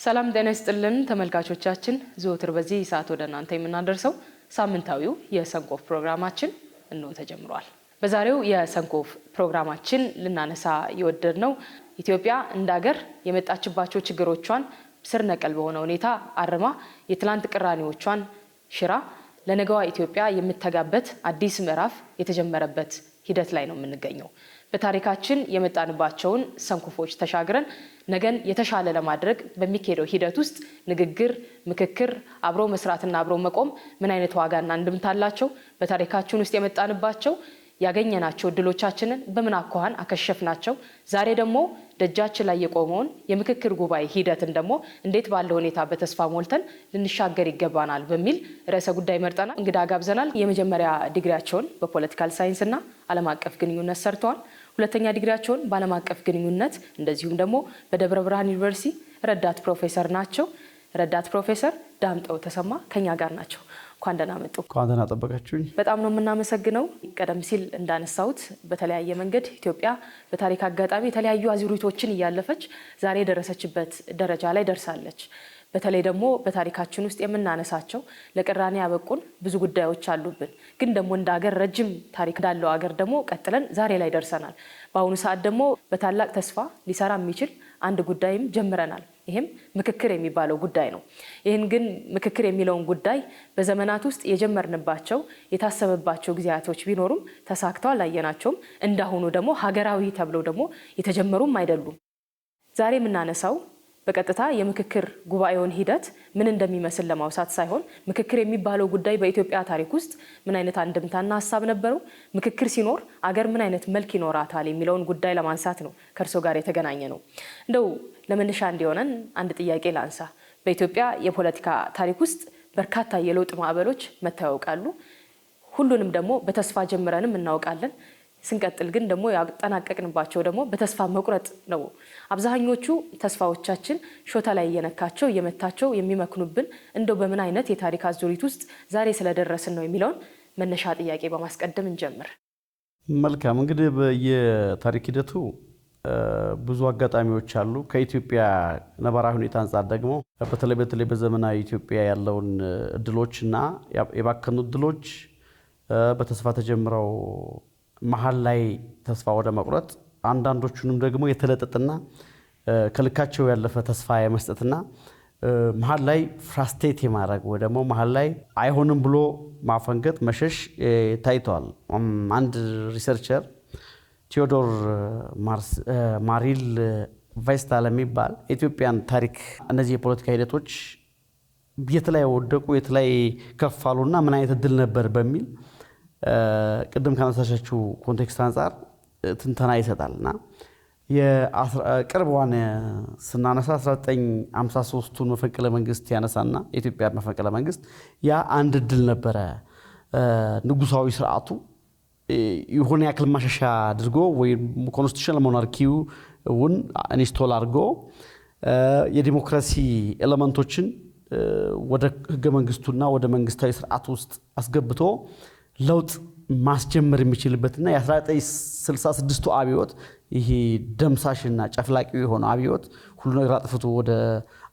ሰላም ጤና ይስጥልን ተመልካቾቻችን ዘወትር በዚህ ሰዓት ወደ እናንተ የምናደርሰው ሳምንታዊው የሰንኮፍ ፕሮግራማችን እንሆ ተጀምሯል። በዛሬው የሰንኮፍ ፕሮግራማችን ልናነሳ የወደድነው ኢትዮጵያ እንደ ሀገር የመጣችባቸው ችግሮቿን ስር ነቀል በሆነ ሁኔታ አርማ የትላንት ቅራኔዎቿን ሽራ ለነገዋ ኢትዮጵያ የምትተጋበት አዲስ ምዕራፍ የተጀመረበት ሂደት ላይ ነው የምንገኘው። በታሪካችን የመጣንባቸውን ሰንኮፎች ተሻግረን ነገን የተሻለ ለማድረግ በሚካሄደው ሂደት ውስጥ ንግግር፣ ምክክር፣ አብሮ መስራትና አብሮ መቆም ምን አይነት ዋጋና እንድምታ አላቸው? በታሪካችን ውስጥ የመጣንባቸው ያገኘናቸው እድሎቻችንን በምን አኳኋን አከሸፍናቸው? ዛሬ ደግሞ ደጃችን ላይ የቆመውን የምክክር ጉባኤ ሂደትን ደግሞ እንዴት ባለ ሁኔታ በተስፋ ሞልተን ልንሻገር ይገባናል በሚል ርዕሰ ጉዳይ መርጠናል። እንግዳ ጋብዘናል። የመጀመሪያ ዲግሪያቸውን በፖለቲካል ሳይንስና ዓለም አቀፍ ግንኙነት ሰርተዋል። ሁለተኛ ዲግሪያቸውን በዓለም አቀፍ ግንኙነት እንደዚሁም ደግሞ በደብረ ብርሃን ዩኒቨርሲቲ ረዳት ፕሮፌሰር ናቸው። ረዳት ፕሮፌሰር ዳምጠው ተሰማ ከኛ ጋር ናቸው። እንኳን ደህና መጡ። እንኳን ደህና ጠበቃችሁኝ። በጣም ነው የምናመሰግነው። ቀደም ሲል እንዳነሳሁት በተለያየ መንገድ ኢትዮጵያ በታሪክ አጋጣሚ የተለያዩ አዙሪቶችን እያለፈች ዛሬ የደረሰችበት ደረጃ ላይ ደርሳለች። በተለይ ደግሞ በታሪካችን ውስጥ የምናነሳቸው ለቅራኔ ያበቁን ብዙ ጉዳዮች አሉብን። ግን ደግሞ እንደ ሀገር ረጅም ታሪክ እንዳለው ሀገር ደግሞ ቀጥለን ዛሬ ላይ ደርሰናል። በአሁኑ ሰዓት ደግሞ በታላቅ ተስፋ ሊሰራ የሚችል አንድ ጉዳይም ጀምረናል። ይህም ምክክር የሚባለው ጉዳይ ነው። ይህን ግን ምክክር የሚለውን ጉዳይ በዘመናት ውስጥ የጀመርንባቸው የታሰበባቸው ጊዜያቶች ቢኖሩም ተሳክተው አላየናቸውም። እንዳሁኑ ደግሞ ሀገራዊ ተብለው ደግሞ የተጀመሩም አይደሉም። ዛሬ የምናነሳው በቀጥታ የምክክር ጉባኤውን ሂደት ምን እንደሚመስል ለማውሳት ሳይሆን ምክክር የሚባለው ጉዳይ በኢትዮጵያ ታሪክ ውስጥ ምን አይነት አንድምታና ሀሳብ ነበረው፣ ምክክር ሲኖር አገር ምን አይነት መልክ ይኖራታል የሚለውን ጉዳይ ለማንሳት ነው ከእርሶ ጋር የተገናኘ ነው። እንደው ለመነሻ እንዲሆነን አንድ ጥያቄ ላንሳ። በኢትዮጵያ የፖለቲካ ታሪክ ውስጥ በርካታ የለውጥ ማዕበሎች መተው ያውቃሉ። ሁሉንም ደግሞ በተስፋ ጀምረንም እናውቃለን። ስንቀጥል ግን ደግሞ ያጠናቀቅንባቸው ደግሞ በተስፋ መቁረጥ ነው። አብዛኞቹ ተስፋዎቻችን ሾታ ላይ እየነካቸው እየመታቸው የሚመክኑብን እንደው በምን አይነት የታሪክ አዙሪት ውስጥ ዛሬ ስለደረስን ነው የሚለውን መነሻ ጥያቄ በማስቀደም እንጀምር። መልካም። እንግዲህ በየታሪክ ሂደቱ ብዙ አጋጣሚዎች አሉ። ከኢትዮጵያ ነባራዊ ሁኔታ አንጻር ደግሞ በተለይ በዘመናዊ ኢትዮጵያ ያለውን እድሎችና የባከኑ እድሎች በተስፋ ተጀምረው መሀል ላይ ተስፋ ወደ መቁረጥ፣ አንዳንዶቹንም ደግሞ የተለጠጠና ከልካቸው ያለፈ ተስፋ የመስጠትና መሀል ላይ ፍራስትሬት የማድረግ ወይ ደግሞ መሀል ላይ አይሆንም ብሎ ማፈንገጥ፣ መሸሽ ታይቷል። አንድ ሪሰርቸር ቴዎዶር ማሪል ቫይስታል የሚባል የኢትዮጵያን ታሪክ እነዚህ የፖለቲካ ሂደቶች የት ላይ ወደቁ፣ የት ላይ ከፋሉና ምን አይነት እድል ነበር በሚል ቅድም ካነሳሻችሁ ኮንቴክስት አንጻር ትንተና ይሰጣልና የቅርቧን ስናነሳ 1953ቱን መፈንቅለ መንግስት ያነሳና የኢትዮጵያ መፈንቅለ መንግስት ያ አንድ እድል ነበረ። ንጉሳዊ ስርዓቱ የሆነ ያክል ማሻሻ አድርጎ ወይ ኮንስቲቱሽናል ሞናርኪውን ኢንስቶል አድርጎ የዲሞክራሲ ኤሌመንቶችን ወደ ህገ መንግስቱና ወደ መንግስታዊ ስርዓት ውስጥ አስገብቶ ለውጥ ማስጀመር የሚችልበትና የ1966ቱ አብዮት ይሄ ደምሳሽና ጨፍላቂ የሆነ አብዮት ሁሉ ነገር አጥፍቶ ወደ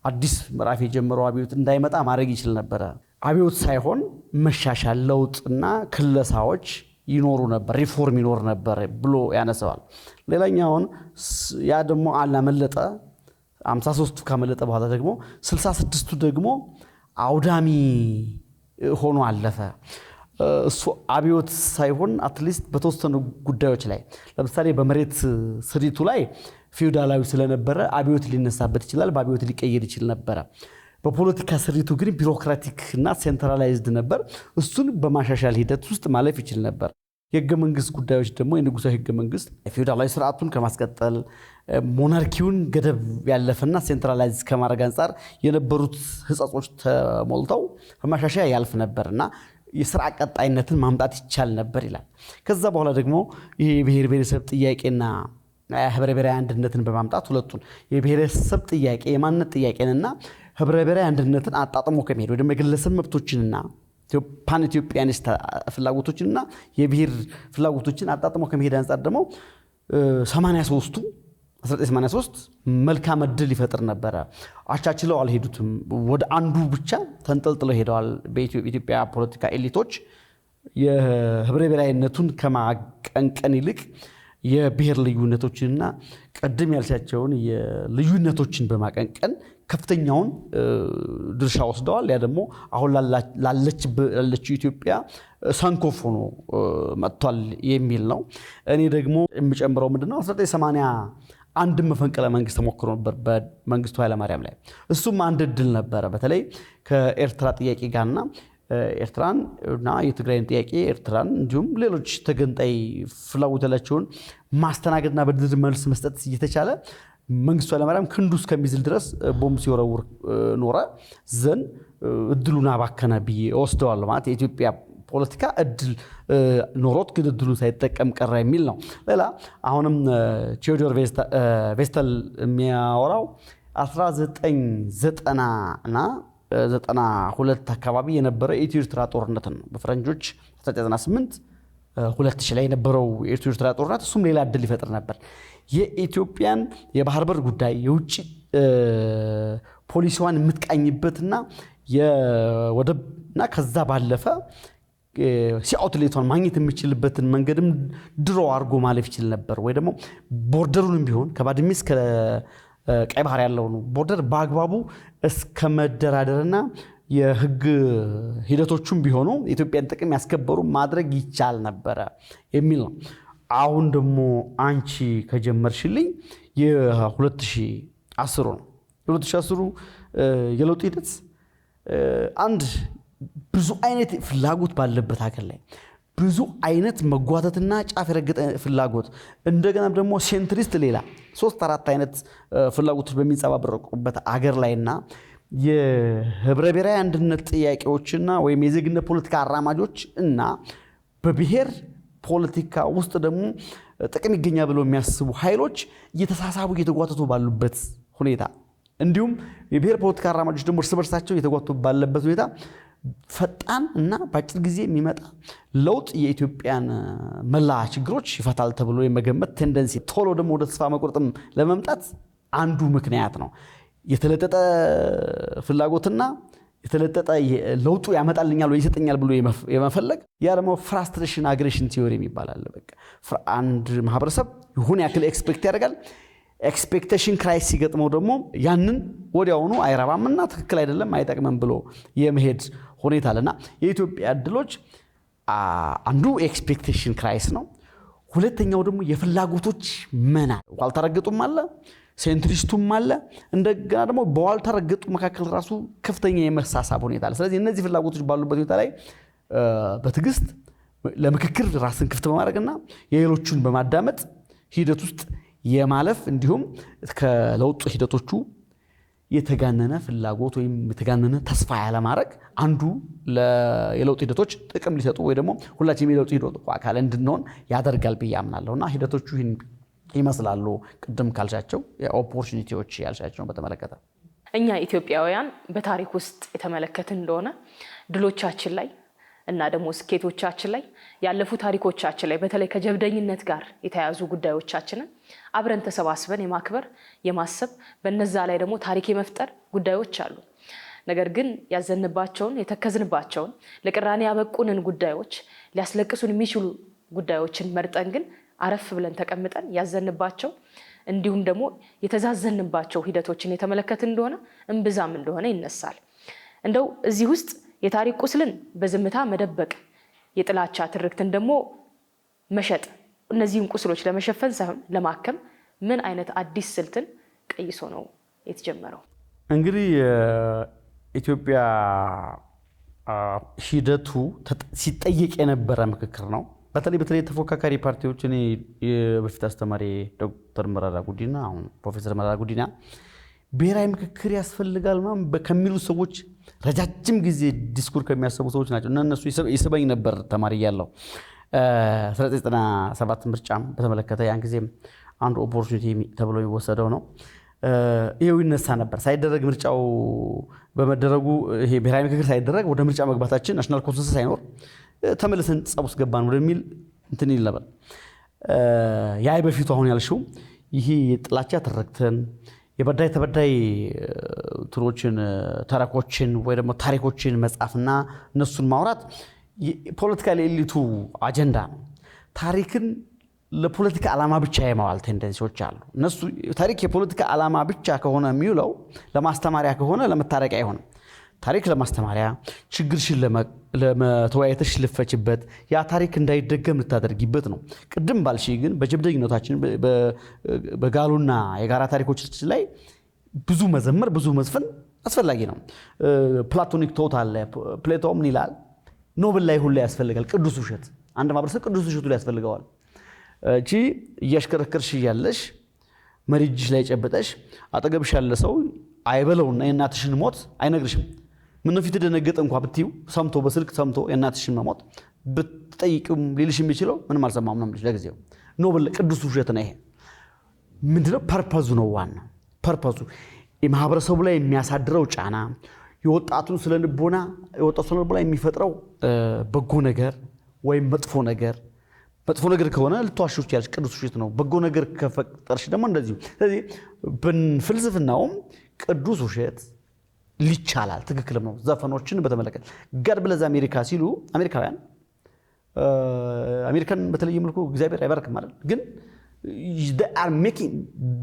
አዲስ ምዕራፍ የጀመረው አብዮት እንዳይመጣ ማድረግ ይችል ነበረ። አብዮት ሳይሆን መሻሻል፣ ለውጥና ክለሳዎች ይኖሩ ነበር፣ ሪፎርም ይኖር ነበር ብሎ ያነሳዋል። ሌላኛውን ያ ደግሞ አላመለጠ። 53ቱ ካመለጠ በኋላ ደግሞ 66ቱ ደግሞ አውዳሚ ሆኖ አለፈ። እሱ አብዮት ሳይሆን አትሊስት በተወሰኑ ጉዳዮች ላይ ለምሳሌ በመሬት ስሪቱ ላይ ፊውዳላዊ ስለነበረ አብዮት ሊነሳበት ይችላል፣ በአብዮት ሊቀየር ይችል ነበር። በፖለቲካ ስሪቱ ግን ቢሮክራቲክ እና ሴንትራላይዝድ ነበር። እሱን በማሻሻል ሂደት ውስጥ ማለፍ ይችል ነበር። የህገ መንግስት ጉዳዮች ደግሞ የንጉሳዊ ህገ መንግስት ፊውዳላዊ ስርዓቱን ከማስቀጠል ሞናርኪውን ገደብ ያለፈና ሴንትራላይዝ ከማድረግ አንጻር የነበሩት ህጸጾች ተሞልተው በማሻሻያ ያልፍ ነበርና የስራ ቀጣይነትን ማምጣት ይቻል ነበር ይላል። ከዛ በኋላ ደግሞ ይሄ የብሔር ብሔረሰብ ጥያቄና ህብረ ብሔራዊ አንድነትን በማምጣት ሁለቱን የብሔረሰብ ጥያቄ የማንነት ጥያቄንና ህብረ ብሔራዊ አንድነትን አጣጥሞ ከመሄድ ወደ ግለሰብ መብቶችንና ፓን ኢትዮጵያኒስት ፍላጎቶችንና የብሔር ፍላጎቶችን አጣጥሞ ከመሄድ አንጻር ደግሞ 83ቱ 1983 መልካም ዕድል ይፈጥር ነበረ። አቻችለው አልሄዱትም። ወደ አንዱ ብቻ ተንጠልጥለው ሄደዋል። በኢትዮጵያ ፖለቲካ ኤሊቶች የህብረ ብሔራዊነቱን ከማቀንቀን ይልቅ የብሔር ልዩነቶችንና ቀደም ያልሻቸውን የልዩነቶችን በማቀንቀን ከፍተኛውን ድርሻ ወስደዋል። ያ ደግሞ አሁን ላለችው ኢትዮጵያ ሰንኮፍ ሆኖ መጥቷል የሚል ነው። እኔ ደግሞ የምጨምረው ምንድነው 1981 መፈንቅለ መንግስት ተሞክሮ ነበር በመንግስቱ ኃይለማርያም ላይ። እሱም አንድ እድል ነበረ። በተለይ ከኤርትራ ጥያቄ ጋርና ኤርትራን እና የትግራይን ጥያቄ ኤርትራን እንዲሁም ሌሎች ተገንጣይ ፍላጎት ያላቸውን ማስተናገድና በድርድር መልስ መስጠት እየተቻለ መንግስቱ ኃይለማርያም ክንዱ እስከሚዝል ድረስ ቦምብ ሲወረውር ኖረ። ዘን እድሉን አባከነ ብዬ ወስደዋለሁ። ማለት የኢትዮጵያ ፖለቲካ እድል ኖሮት ግን እድሉን ሳይጠቀም ቀረ የሚል ነው። ሌላ አሁንም ቴዎዶር ቬስተል የሚያወራው 1990 እና 92 አካባቢ የነበረ የኢትዮ ኤርትራ ጦርነት ነው። በፈረንጆች 1998 2000 ላይ የነበረው የኢትዮ ኤርትራ ጦርነት እሱም ሌላ እድል ይፈጥር ነበር። የኢትዮጵያን የባህር በር ጉዳይ የውጭ ፖሊሲዋን የምትቃኝበትና የወደብና ከዛ ባለፈ ሲአውትሌቷን ማግኘት የሚችልበትን መንገድም ድሮ አድርጎ ማለፍ ይችል ነበር። ወይ ደግሞ ቦርደሩንም ቢሆን ከባድሜ እስከ ቀይ ባህር ያለውን ቦርደር በአግባቡ እስከ መደራደርና የህግ ሂደቶቹም ቢሆኑ የኢትዮጵያን ጥቅም ያስከበሩ ማድረግ ይቻል ነበረ የሚል ነው። አሁን ደግሞ አንቺ ከጀመርሽልኝ የ2010 ነው። የ2010 የለውጥ ሂደት አንድ ብዙ አይነት ፍላጎት ባለበት ሀገር ላይ ብዙ አይነት መጓተትና ጫፍ የረገጠ ፍላጎት እንደገና ደግሞ ሴንትሪስት ሌላ 3-4 አይነት ፍላጎቶች በሚንጸባረቁበት አገር ላይና የህብረ ብሔራዊ አንድነት ጥያቄዎችና ወይም የዜግነት ፖለቲካ አራማጆች እና በብሔር ፖለቲካ ውስጥ ደግሞ ጥቅም ይገኛል ብለው የሚያስቡ ኃይሎች እየተሳሳቡ እየተጓተቱ ባሉበት ሁኔታ እንዲሁም የብሔር ፖለቲካ አራማጆች ደግሞ እርስ በርሳቸው እየተጓተቱ ባለበት ሁኔታ ፈጣን እና በአጭር ጊዜ የሚመጣ ለውጥ የኢትዮጵያን መላ ችግሮች ይፈታል ተብሎ የመገመት ቴንደንሲ ቶሎ ደግሞ ወደ ተስፋ መቁረጥም ለመምጣት አንዱ ምክንያት ነው። የተለጠጠ ፍላጎትና የተለጠጠ ለውጡ ያመጣልኛል ወይ ይሰጠኛል ብሎ የመፈለግ ያ ደግሞ ፍራስትሬሽን አግሬሽን ቲዮሪ ይባላል። በቃ አንድ ማህበረሰብ ይሁን ያክል ኤክስፔክት ያደርጋል። ኤክስፔክቴሽን ክራይሲስ ሲገጥመው ደግሞ ያንን ወዲያውኑ አይረባምና ትክክል አይደለም አይጠቅምም ብሎ የመሄድ ሁኔታ አለና የኢትዮጵያ እድሎች አንዱ ኤክስፔክቴሽን ክራይሲስ ነው። ሁለተኛው ደግሞ የፍላጎቶች መና ዋልተረገጡም አለ፣ ሴንትሪስቱም አለ። እንደገና ደግሞ በዋልተረገጡ መካከል ራሱ ከፍተኛ የመሳሳብ ሁኔታ አለ። ስለዚህ እነዚህ ፍላጎቶች ባሉበት ሁኔታ ላይ በትዕግስት ለምክክር ራስን ክፍት በማድረግና የሌሎቹን በማዳመጥ ሂደት ውስጥ የማለፍ እንዲሁም ከለውጥ ሂደቶቹ የተጋነነ ፍላጎት ወይም የተጋነነ ተስፋ ያለማድረግ አንዱ የለውጥ ሂደቶች ጥቅም ሊሰጡ ወይ ደግሞ ሁላችንም የለውጥ ሂደቱ አካል እንድንሆን ያደርጋል ብዬ አምናለሁና ሂደቶቹ ይህን ይመስላሉ። ቅድም ካልሻቸው የኦፖርቹኒቲዎች ያልሻቸውን በተመለከተ እኛ ኢትዮጵያውያን በታሪክ ውስጥ የተመለከትን እንደሆነ ድሎቻችን ላይ እና ደግሞ ስኬቶቻችን ላይ ያለፉ ታሪኮቻችን ላይ በተለይ ከጀብደኝነት ጋር የተያያዙ ጉዳዮቻችንን አብረን ተሰባስበን የማክበር የማሰብ በነዛ ላይ ደግሞ ታሪክ የመፍጠር ጉዳዮች አሉ። ነገር ግን ያዘንባቸውን የተከዝንባቸውን ለቅራኔ ያበቁንን ጉዳዮች ሊያስለቅሱን የሚችሉ ጉዳዮችን መርጠን ግን አረፍ ብለን ተቀምጠን ያዘንባቸው እንዲሁም ደግሞ የተዛዘንባቸው ሂደቶችን የተመለከትን እንደሆነ እንብዛም እንደሆነ ይነሳል። እንደው እዚህ ውስጥ የታሪክ ቁስልን በዝምታ መደበቅ የጥላቻ ትርክትን ደግሞ መሸጥ እነዚህን ቁስሎች ለመሸፈን ሳይሆን ለማከም ምን አይነት አዲስ ስልትን ቀይሶ ነው የተጀመረው? እንግዲህ ኢትዮጵያ ሂደቱ ሲጠየቅ የነበረ ምክክር ነው። በተለይ ተፎካካሪ ፓርቲዎች እኔ በፊት አስተማሪ ዶክተር መረራ ጉዲና አሁን ፕሮፌሰር መረራ ጉዲና ብሔራዊ ምክክር ያስፈልጋል ከሚሉ ሰዎች ረጃጅም ጊዜ ዲስኩር ከሚያሰቡ ሰዎች ናቸው። እነሱ ይስበኝ ነበር ተማሪ ያለው 1997 ምርጫም በተመለከተ ያን ጊዜ አንድ ኦፖርቹኒቲ ተብሎ የሚወሰደው ነው። ይሄው ይነሳ ነበር። ሳይደረግ ምርጫው በመደረጉ ይሄ ብሔራዊ ምክክር ሳይደረግ ወደ ምርጫ መግባታችን ናሽናል ኮንሰንሰስ ሳይኖር ተመልሰን ጸብ ውስጥ ገባን ወደሚል እንትን ይል ነበር። ያ በፊቱ አሁን ያልሽው ይሄ የጥላቻ ትርክትን የበዳይ ተበዳይ ትሮችን ተረኮችን ወይ ደግሞ ታሪኮችን መጻፍና እነሱን ማውራት ፖለቲካል ኤሊቱ አጀንዳ ነው። ታሪክን ለፖለቲካ ዓላማ ብቻ የማዋል ቴንደንሲዎች አሉ። እነሱ ታሪክ የፖለቲካ ዓላማ ብቻ ከሆነ የሚውለው ለማስተማሪያ ከሆነ ለመታረቂያ አይሆንም። ታሪክ ለማስተማሪያ ችግርሽን ለመተወያየትሽ ልፈችበት ያ ታሪክ እንዳይደገም ልታደርጊበት ነው። ቅድም ባልሽ ግን በጀብደኝነታችን በጋሉና የጋራ ታሪኮቻችን ላይ ብዙ መዘመር ብዙ መዝፈን አስፈላጊ ነው። ፕላቶኒክ ቶት አለ። ፕሌቶ ምን ይላል? ኖብል ላይ ሁሉ ያስፈልጋል ቅዱስ ውሸት። አንድ ማህበረሰብ ቅዱስ ውሸቱ ላይ ያስፈልገዋል። እቺ እያሽከረከርሽ ያለሽ መሪጅሽ ላይ ጨበጠሽ አጠገብሽ ያለ ሰው አይበለውና የእናትሽን ሞት አይነግርሽም። ምን ነው ፊት ደነገጠ እንኳን ብትዩ ሰምቶ በስልክ ሰምቶ የእናትሽን መሞት ብትጠይቂም ሊልሽ የሚችለው ምንም አልሰማም ነው ማለት ለጊዜው። ኖብል ቅዱስ ውሸት ነው። ይሄ ምንድነው? ፐርፐዙ ነው። ዋና ፐርፐዙ የማህበረሰቡ ላይ የሚያሳድረው ጫና የወጣቱን ስለልቦና የወጣቱ ስለልቦና የሚፈጥረው በጎ ነገር ወይም መጥፎ ነገር ከሆነ ልትዋሽው ትችያለሽ፣ ቅዱስ ውሸት ነው። በጎ ነገር ከፈጠርሽ ደግሞ እንደዚሁ። ስለዚህ በፍልስፍናውም ቅዱስ ውሸት ሊቻላል፣ ትክክልም ነው። ዘፈኖችን በተመለከተ ጋድ ብለዝ አሜሪካ ሲሉ አሜሪካውያን አሜሪካን በተለየ መልኩ እግዚአብሔር አይባርክም ማለት ግን they are making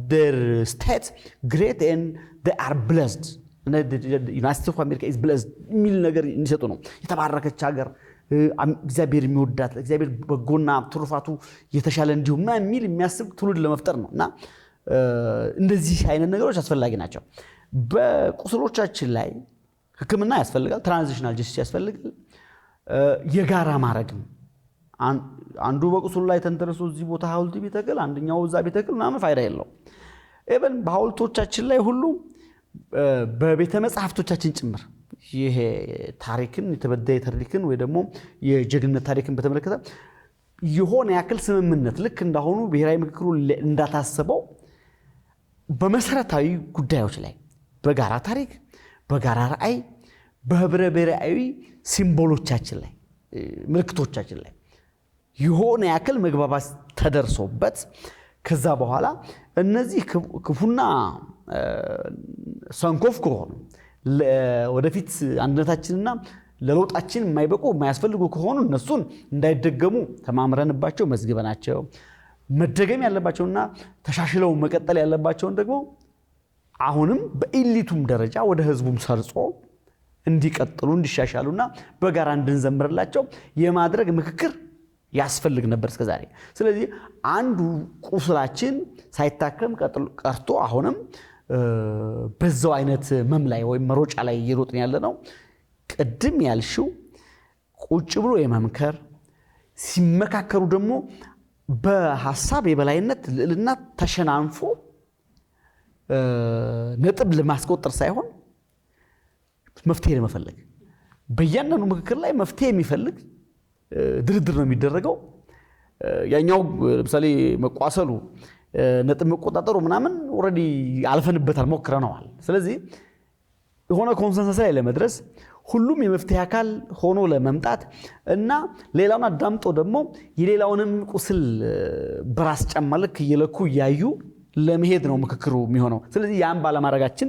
their state great and they are blessed. ዩናይትድ ስቴትስ ኦፍ አሜሪካ is blessed የሚል ነገር እንዲሰጡ ነው። የተባረከች ሀገር እግዚአብሔር የሚወዳት እግዚአብሔር በጎና ትሩፋቱ የተሻለ እንዲሁም የሚል የሚያስብ ትውልድ ለመፍጠር ነው። እና እንደዚህ አይነት ነገሮች አስፈላጊ ናቸው። በቁስሎቻችን ላይ ሕክምና ያስፈልጋል። ትራንዚሽናል ጀስቲስ ያስፈልጋል። የጋራ ማድረግ አንዱ በቁስሉ ላይ ተንተርሶ እዚህ ቦታ ሐውልት ቢተክል አንደኛው እዛ ቢተክል ምናምን ፋይዳ የለውም። ኢቭን በሐውልቶቻችን ላይ ሁሉ በቤተ መጻሕፍቶቻችን ጭምር ይሄ ታሪክን የተበዳይ ታሪክን ወይ ደግሞ የጀግንነት ታሪክን በተመለከተ የሆነ ያክል ስምምነት ልክ እንዳሆኑ ብሔራዊ ምክክሩ እንዳታሰበው በመሰረታዊ ጉዳዮች ላይ በጋራ ታሪክ፣ በጋራ ራዕይ፣ በህብረ ብሔራዊ ሲምቦሎቻችን ላይ ምልክቶቻችን ላይ የሆነ ያክል መግባባት ተደርሶበት ከዛ በኋላ እነዚህ ክፉና ሰንኮፍ ከሆኑ ወደፊት አንድነታችንና ለለውጣችን የማይበቁ የማያስፈልጉ ከሆኑ እነሱን እንዳይደገሙ ተማምረንባቸው መዝግበናቸው መደገም ያለባቸውና ተሻሽለው መቀጠል ያለባቸውን ደግሞ አሁንም በኢሊቱም ደረጃ ወደ ህዝቡም ሰርጾ እንዲቀጥሉ እንዲሻሻሉና በጋራ እንድንዘምርላቸው የማድረግ ምክክር ያስፈልግ ነበር እስከዛሬ። ስለዚህ አንዱ ቁስላችን ሳይታከም ቀርቶ አሁንም በዛው አይነት መምላይ ወይ መሮጫ ላይ እየሮጥን ያለ ነው። ቅድም ያልሽው ቁጭ ብሎ የመምከር ሲመካከሩ ደግሞ በሐሳብ የበላይነት ልዕልና ተሸናንፎ ነጥብ ለማስቆጠር ሳይሆን መፍትሄ ለመፈለግ በእያንዳንዱ ምክክር ላይ መፍትሄ የሚፈልግ ድርድር ነው የሚደረገው። ያኛው ለምሳሌ መቋሰሉ ነጥብ መቆጣጠሩ ምናምን ኦሬዲ አልፈንበታል፣ ሞክረናል። ስለዚህ የሆነ ኮንሰንሰስ ላይ ለመድረስ ሁሉም የመፍትሄ አካል ሆኖ ለመምጣት እና ሌላውን አዳምጦ ደግሞ የሌላውንም ቁስል በራስ ጫማ ልክ እየለኩ እያዩ ለመሄድ ነው ምክክሩ የሚሆነው። ስለዚህ ያን ባለማድረጋችን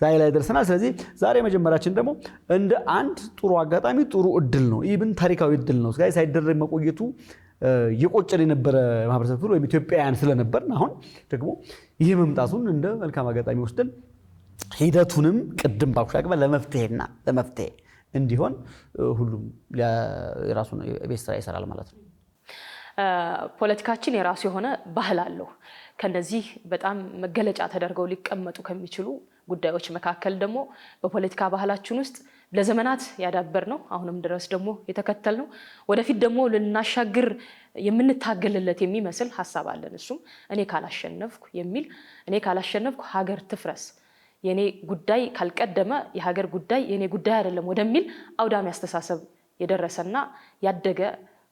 ዛሬ ላይ ደርሰናል። ስለዚህ ዛሬ መጀመሪያችን ደግሞ እንደ አንድ ጥሩ አጋጣሚ ጥሩ እድል ነው፣ ኢቭን ታሪካዊ እድል ነው። ሳይደረግ መቆየቱ የቆጨን የነበረ ማህበረሰብ ክፍል ወይም ኢትዮጵያውያን ስለነበርን አሁን ደግሞ ይህ መምጣቱን እንደ መልካም አጋጣሚ ወስደን ሂደቱንም ቅድም ባኩሻግባ ለመፍትሄ እንዲሆን ሁሉም የራሱን ቤት ስራ ይሰራል ማለት ነው። ፖለቲካችን የራሱ የሆነ ባህል አለው። ከነዚህ በጣም መገለጫ ተደርገው ሊቀመጡ ከሚችሉ ጉዳዮች መካከል ደግሞ በፖለቲካ ባህላችን ውስጥ ለዘመናት ያዳበር ነው፣ አሁንም ድረስ ደግሞ የተከተል ነው፣ ወደፊት ደግሞ ልናሻግር የምንታገልለት የሚመስል ሐሳብ አለን። እሱም እኔ ካላሸነፍኩ የሚል እኔ ካላሸነፍኩ ሀገር ትፍረስ፣ የኔ ጉዳይ ካልቀደመ የሀገር ጉዳይ የኔ ጉዳይ አይደለም ወደሚል አውዳሚ አስተሳሰብ የደረሰና ያደገ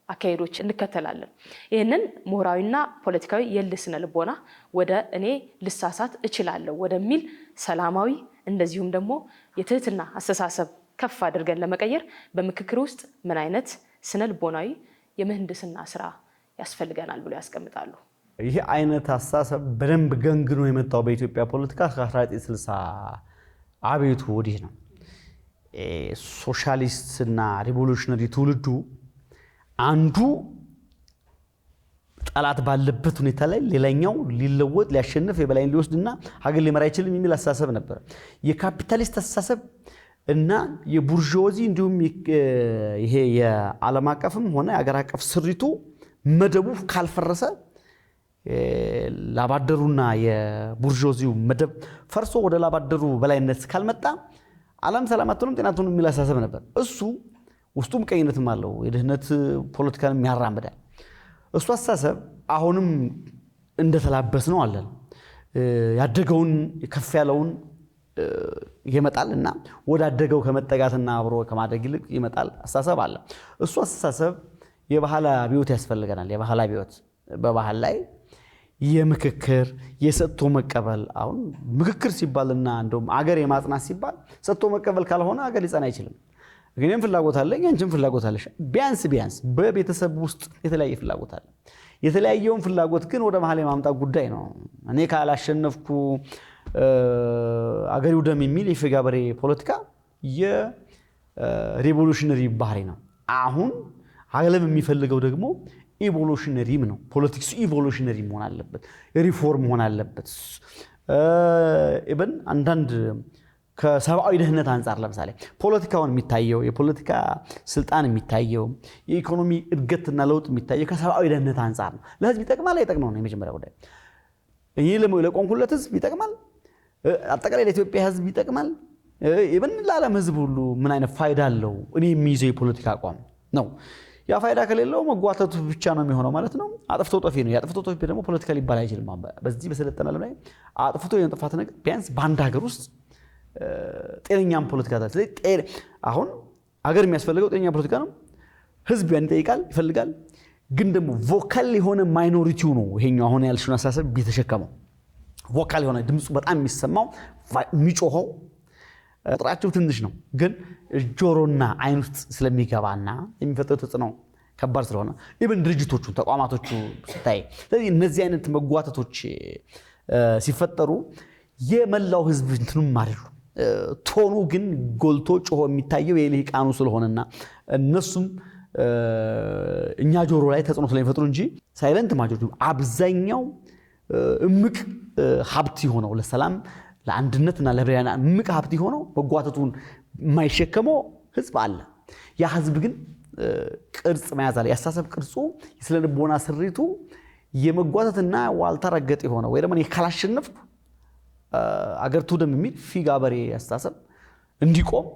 አካሄዶች እንከተላለን። ይህንን ምሁራዊና ፖለቲካዊ የልስነ ልቦና ወደ እኔ ልሳሳት እችላለሁ ወደሚል ሰላማዊ እንደዚሁም ደግሞ የትህትና አስተሳሰብ ከፍ አድርገን ለመቀየር በምክክር ውስጥ ምን አይነት ስነ ልቦናዊ የምህንድስና ስራ ያስፈልገናል ብሎ ያስቀምጣሉ? ይሄ አይነት አስተሳሰብ በደንብ ገንግኖ የመጣው በኢትዮጵያ ፖለቲካ ከ1960 አብዮቱ ወዲህ ነው። ሶሻሊስትና ሪቮሉሽነሪ ትውልዱ አንዱ ጠላት ባለበት ሁኔታ ላይ ሌላኛው ሊለወጥ ሊያሸንፍ የበላይን ሊወስድና ሀገር ሊመራ አይችልም የሚል አስተሳሰብ ነበር። የካፒታሊስት አስተሳሰብ እና የቡርዥዋዚ እንዲሁም ይሄ የዓለም አቀፍም ሆነ የአገር አቀፍ ስሪቱ መደቡ ካልፈረሰ ላባደሩና የቡርዥዋዚው መደብ ፈርሶ ወደ ላባደሩ በላይነት ካልመጣ ዓለም ሰላም አትሆንም ጤና አትሆንም የሚል አስተሳሰብ ነበር። እሱ ውስጡም ቀኝነትም አለው የድህነት ፖለቲካንም ያራምዳል። እሱ አስተሳሰብ አሁንም እንደተላበስ ነው አለን። ያደገውን ከፍ ያለውን ይመጣል እና ወዳደገው ከመጠጋትና አብሮ ከማደግ ይልቅ ይመጣል አስተሳሰብ አለ። እሱ አስተሳሰብ የባህል አብዮት ያስፈልገናል። የባህል አብዮት በባህል ላይ የምክክር የሰጥቶ መቀበል አሁን ምክክር ሲባልና እንደውም አገር የማጽናት ሲባል ሰጥቶ መቀበል ካልሆነ አገር ሊጸና አይችልም። ግን ፍላጎት አለኝ አንቺም ፍላጎት አለሽ። ቢያንስ በቤተሰብ ውስጥ የተለያየ ፍላጎት አለ። የተለያየውን ፍላጎት ግን ወደ መሀል የማምጣት ጉዳይ ነው። እኔ ካላሸነፍኩ አገሪው ደም የሚል የፊጋበሬ ፖለቲካ የሪቮሉሽነሪ ባህሪ ነው። አሁን ዓለም የሚፈልገው ደግሞ ኢቮሉሽነሪም ነው። ፖለቲክሱ ኢቮሉሽነሪ መሆን አለበት፣ ሪፎርም መሆን አለበት። ኢቨን አንዳንድ ከሰብአዊ ደህንነት አንጻር ለምሳሌ ፖለቲካውን የሚታየው የፖለቲካ ስልጣን የሚታየው የኢኮኖሚ እድገትና ለውጥ የሚታየው ከሰብአዊ ደህንነት አንጻር ነው። ለህዝብ ይጠቅማል አይጠቅመው ነው የመጀመሪያ ጉዳይ። ይሄ ለቆንኩለት ህዝብ ይጠቅማል፣ አጠቃላይ ለኢትዮጵያ ህዝብ ይጠቅማል፣ ኢቨን ለዓለም ህዝብ ሁሉ ምን አይነት ፋይዳ አለው እኔ የሚይዘው የፖለቲካ አቋም ነው። ያ ፋይዳ ከሌለው መጓተቱ ብቻ ነው የሚሆነው ማለት ነው። አጥፍቶ ጠፊ ነው። ያጥፍቶ ጠፊ ደግሞ ፖለቲካ ሊባል አይችልም። በዚህ በሰለጠነ ዓለም ላይ አጥፍቶ የጥፋት ነገር ቢያንስ በአንድ ሀገር ውስጥ ጤነኛም ፖለቲካ ታል። ስለዚህ አሁን ሀገር የሚያስፈልገው ጤነኛ ፖለቲካ ነው። ህዝብ ያን ይጠይቃል ይፈልጋል። ግን ደግሞ ቮካል የሆነ ማይኖሪቲው ነው ይሄኛው አሁን ያልሽውን አስተሳሰብ ቢተሸከመው ቮካል የሆነ ድምፁ በጣም የሚሰማው የሚጮኸው ቁጥራቸው ትንሽ ነው፣ ግን ጆሮና አይን ውስጥ ስለሚገባና የሚፈጠረው ተጽዕኖ ከባድ ስለሆነ ኢቭን ድርጅቶቹ ተቋማቶቹ ስታይ ስለዚህ እነዚህ አይነት መጓተቶች ሲፈጠሩ የመላው ህዝብ እንትኑም አይደሉ። ቶኑ ግን ጎልቶ ጮሆ የሚታየው የልሂቃኑ ስለሆነና እነሱም እኛ ጆሮ ላይ ተጽዕኖ ስለሚፈጥሩ እንጂ ሳይለንት ማጆሪቲ አብዛኛው እምቅ ሀብት የሆነው ለሰላም ለአንድነትና ለብሪያና እምቅ ሀብት የሆነው መጓተቱን የማይሸከመው ህዝብ አለ። ያ ህዝብ ግን ቅርጽ መያዝ አለ። ያስተሳሰብ ቅርጹ የስነ ልቦና ስሪቱ የመጓተትና ዋልታ ረገጥ የሆነ ወይ ደግሞ ካላሸነፍኩ አገር ትውደም የሚል ፊጋበሬ አስተሳሰብ እንዲቆም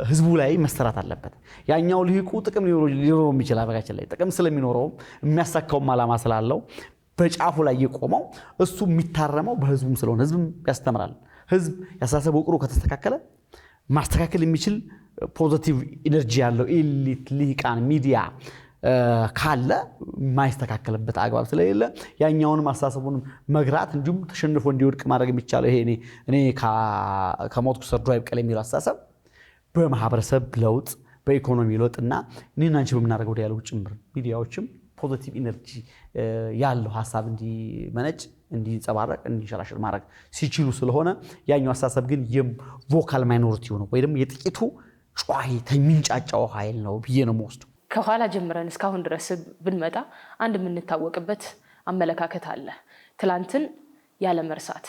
ህዝቡ ላይ መሰራት አለበት። ያኛው ልሂቁ ጥቅም ሊኖረው የሚችል አበጋችን ላይ ጥቅም ስለሚኖረው የሚያሳካውም ዓላማ ስላለው በጫፉ ላይ የቆመው እሱ የሚታረመው በህዝቡም ስለሆነ ህዝብም ያስተምራል። ህዝብ ያስተሳሰብ ውቅሩ ከተስተካከለ ማስተካከል የሚችል ፖዚቲቭ ኢነርጂ ያለው ኤሊት ልሂቃን ሚዲያ ካለ የማይስተካከልበት አግባብ ስለሌለ ያኛውንም አስተሳሰቡንም መግራት እንዲሁም ተሸንፎ እንዲወድቅ ማድረግ የሚቻለው ይሄ እኔ ከሞትኩ ሰርዶ አይብቀል የሚለው አስተሳሰብ በማህበረሰብ ለውጥ በኢኮኖሚ ለውጥና እኔና አንቺ በምናደርገው ዲያሎግ ጭምር ሚዲያዎችም ፖዚቲቭ ኢነርጂ ያለው ሀሳብ እንዲመነጭ እንዲንጸባረቅ እንዲንሸራሸር ማድረግ ሲችሉ ስለሆነ ያኛው አስተሳሰብ ግን የቮካል ማይኖሪቲ ነው ወይ ደግሞ የጥቂቱ ጫይ ተሚንጫጫው ኃይል ነው ብዬ ነው የምወስደው። ከኋላ ጀምረን እስካሁን ድረስ ብንመጣ አንድ የምንታወቅበት አመለካከት አለ። ትላንትን ያለ መርሳት።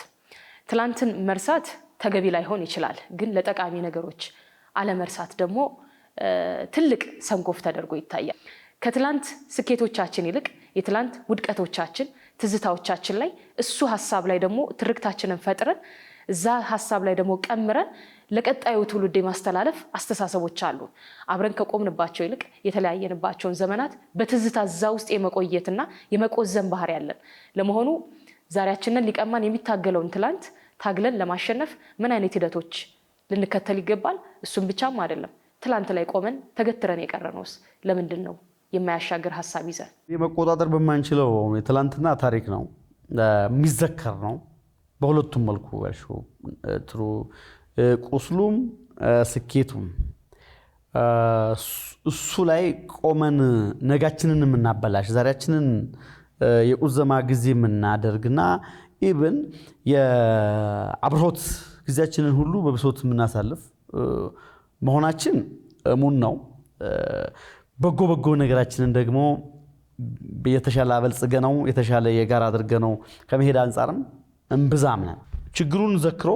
ትላንትን መርሳት ተገቢ ላይሆን ይችላል፣ ግን ለጠቃሚ ነገሮች አለመርሳት ደግሞ ትልቅ ሰንኮፍ ተደርጎ ይታያል። ከትላንት ስኬቶቻችን ይልቅ የትላንት ውድቀቶቻችን ትዝታዎቻችን ላይ እሱ ሐሳብ ላይ ደግሞ ትርክታችንን ፈጥረን እዛ ሐሳብ ላይ ደግሞ ቀምረን ለቀጣዩ ትውልድ ማስተላለፍ አስተሳሰቦች አሉ። አብረን ከቆምንባቸው ይልቅ የተለያየንባቸውን ዘመናት በትዝታ እዛ ውስጥ የመቆየትና የመቆዘን ባህሪ ያለን ለመሆኑ ዛሬያችንን ሊቀማን የሚታገለውን ትላንት ታግለን ለማሸነፍ ምን አይነት ሂደቶች ልንከተል ይገባል? እሱም ብቻም አይደለም፣ ትላንት ላይ ቆመን ተገትረን የቀረነውስ ለምንድን ነው የማያሻገር ሐሳብ ይዘን? የመቆጣጠር በማንችለው የትላንትና ታሪክ ነው የሚዘከር ነው። በሁለቱም መልኩ ያልሽው ጥሩ ቁስሉም ስኬቱም እሱ ላይ ቆመን ነጋችንን የምናበላሽ ዛሬያችንን የቁዘማ ጊዜ የምናደርግና ኢብን የአብሮት ጊዜያችንን ሁሉ በብሶት የምናሳልፍ መሆናችን እሙን ነው። በጎ ነገራችንን ደግሞ የተሻለ አበልጽገነው የተሻለ የጋራ አድርገነው ከመሄድ አንፃርም እምብዛም ነን። ችግሩን ዘክሮ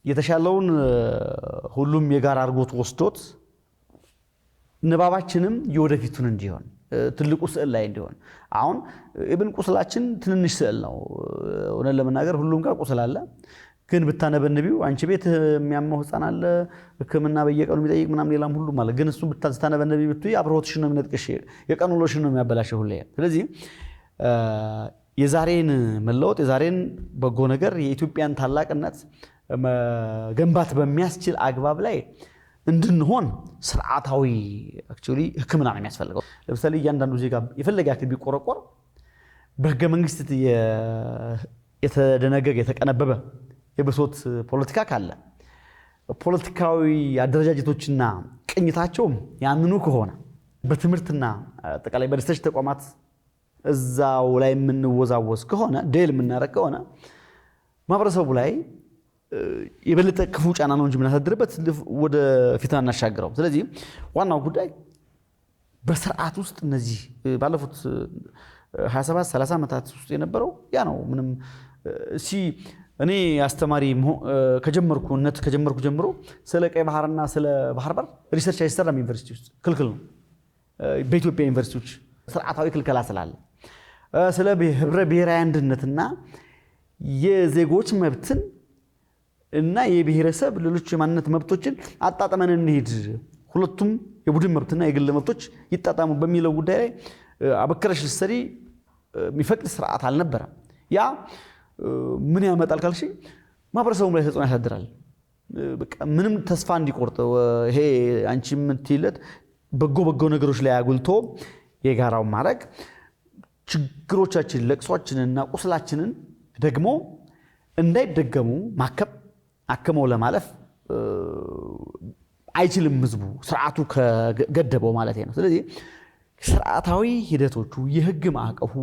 የተሻለውን ሁሉም የጋራ አድርጎት ወስዶት ንባባችንም የወደፊቱን እንዲሆን ትልቁ ስዕል ላይ እንዲሆን አሁን ኢብን ቁስላችን ትንንሽ ስዕል ነው። ሆነን ለመናገር ሁሉም ጋር ቁስል አለ። ግን ብታነበንቢው አንቺ ቤት የሚያመው ህፃን አለ ህክምና በየቀኑ የሚጠይቅ ምናምን ሌላም ሁሉም አለ። ግን እሱ ብታነበንቢ ብትይ አብሮትሽ ነው የሚነጥቅሽ፣ የቀን ውሎሽን ነው የሚያበላሸው ሁሌ። ስለዚህ የዛሬን መለወጥ የዛሬን በጎ ነገር የኢትዮጵያን ታላቅነት መገንባት በሚያስችል አግባብ ላይ እንድንሆን ስርዓታዊ አክቹሊ ህክምና ነው የሚያስፈልገው። ለምሳሌ እያንዳንዱ ዜጋ የፈለገ ያክል ቢቆረቆር በህገ መንግስት የተደነገገ የተቀነበበ የብሶት ፖለቲካ ካለ ፖለቲካዊ አደረጃጀቶችና ቅኝታቸው ያንኑ ከሆነ በትምህርትና አጠቃላይ በሪሰርች ተቋማት እዛው ላይ የምንወዛወዝ ከሆነ ዴል የምናደርግ ከሆነ ማህበረሰቡ ላይ የበለጠ ክፉ ጫና ነው እንጂ የምናሳድርበት ወደ ፊት እናሻግረው። ስለዚህ ዋናው ጉዳይ በስርዓት ውስጥ እነዚህ ባለፉት 27 30 ዓመታት ውስጥ የነበረው ያ ነው። ምንም እኔ አስተማሪ ከጀመርኩ ጀምሮ ስለ ቀይ ባህርና ስለ ባህር በር ሪሰርች አይሰራም ዩኒቨርሲቲ ውስጥ፣ ክልክል ነው። በኢትዮጵያ ዩኒቨርሲቲዎች ስርዓታዊ ክልከላ ስላለ ስለ ህብረ ብሔራዊ አንድነትና የዜጎች መብትን እና የብሔረሰብ ሌሎች የማንነት መብቶችን አጣጣመን እንሂድ፣ ሁለቱም የቡድን መብትና የግል መብቶች ይጣጣሙ በሚለው ጉዳይ ላይ አበክረሽ ሰሪ የሚፈቅድ ስርዓት አልነበረም። ያ ምን ያመጣል ካልሽ ማህበረሰቡ ላይ ተጽዕኖ ያሳድራል። በቃ ምንም ተስፋ እንዲቆርጥ ይሄ አንቺ የምትይለት በጎ ነገሮች ላይ አጉልቶ የጋራው ማድረግ ችግሮቻችን ለቅሶአችንና ቁስላችንን ደግሞ እንዳይደገሙ አከመው ለማለፍ አይችልም ህዝቡ ስርዓቱ ከገደበው ማለት ነው። ስለዚህ ስርዓታዊ ሂደቶቹ የህግ ማዕቀፉ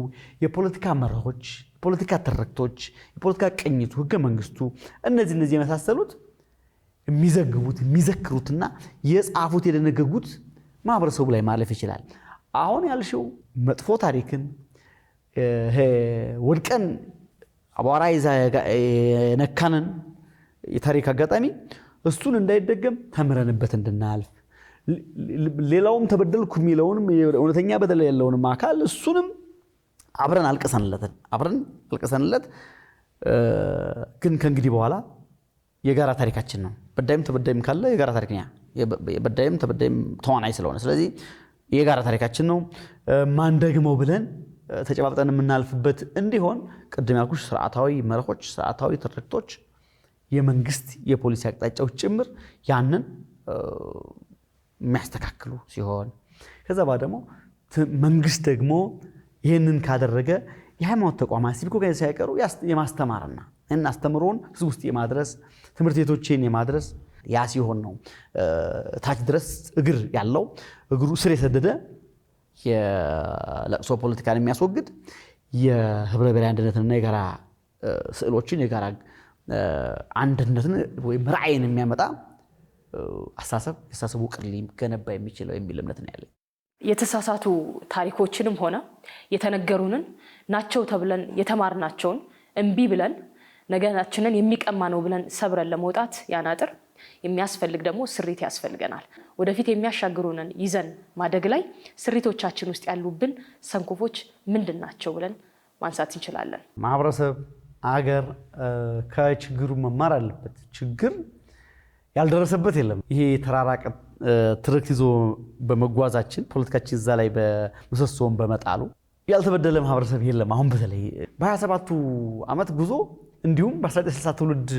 የፖለቲካ መርሆች የፖለቲካ ትርክቶች የፖለቲካ ቅኝቱ ህገ መንግስቱ እነዚህ የመሳሰሉት የሚዘግቡት የሚዘክሩትና የጻፉት የደነገጉት ማህበረሰቡ ላይ ማለፍ ይችላል። አሁን ያልሽው መጥፎ ታሪክን ወድቀን አቧራ የነካንን የታሪክ አጋጣሚ እሱን እንዳይደገም ተምረንበት እንድናልፍ ሌላውም ተበደልኩ የሚለውንም እውነተኛ በደል ያለውንም አካል እሱንም አብረን አልቀሰንለት ግን ከእንግዲህ በኋላ የጋራ ታሪካችን ነው። በዳይም ተበዳይም ካለ የጋራ ታሪክ ነው። በዳይም ተበዳይም ተዋናይ ስለሆነ ስለዚህ የጋራ ታሪካችን ነው። ማን ደግመው ብለን ተጨባብጠን የምናልፍበት እንዲሆን ቅድም ያልኩሽ ስርዓታዊ መርሆች ስርዓታዊ ትርክቶች የመንግስት የፖሊሲ አቅጣጫዎች ጭምር ያንን የሚያስተካክሉ ሲሆን ከዛ በኋላ ደግሞ መንግስት ደግሞ ይህንን ካደረገ የሃይማኖት ተቋማት ሲቪክ ኦርጋናይዜሽን ሳይቀሩ የማስተማርና እና አስተምሮን ህዝብ ውስጥ የማድረስ ትምህርት ቤቶችን የማድረስ ያ ሲሆን ነው ታች ድረስ እግር ያለው እግሩ ስር የሰደደ የለቅሶ ፖለቲካን የሚያስወግድ የህብረ ብሔራዊ አንድነትና የጋራ ስዕሎችን የጋራ አንድነትን ወይም ራዕይን የሚያመጣ አስተሳሰቡ ቅር ሊገነባ የሚችለው የሚል እምነት ነው ያለኝ። የተሳሳቱ ታሪኮችንም ሆነ የተነገሩንን ናቸው ተብለን የተማርናቸውን እምቢ ብለን ነገራችንን የሚቀማ ነው ብለን ሰብረን ለመውጣት ያናጥር የሚያስፈልግ ደግሞ ስሪት ያስፈልገናል። ወደፊት የሚያሻግሩንን ይዘን ማደግ ላይ ስሪቶቻችን ውስጥ ያሉብን ሰንኮፎች ምንድናቸው ብለን ማንሳት እንችላለን። ማህበረሰብ አገር ከችግሩ መማር አለበት። ችግር ያልደረሰበት የለም። ይሄ ተራራቀ ትርክት ይዞ በመጓዛችን ፖለቲካችን እዛ ላይ በመሰሶን በመጣሉ ያልተበደለ ማህበረሰብ የለም። አሁን በተለይ በ27ቱ ዓመት ጉዞ እንዲሁም በ1960 ትውልድ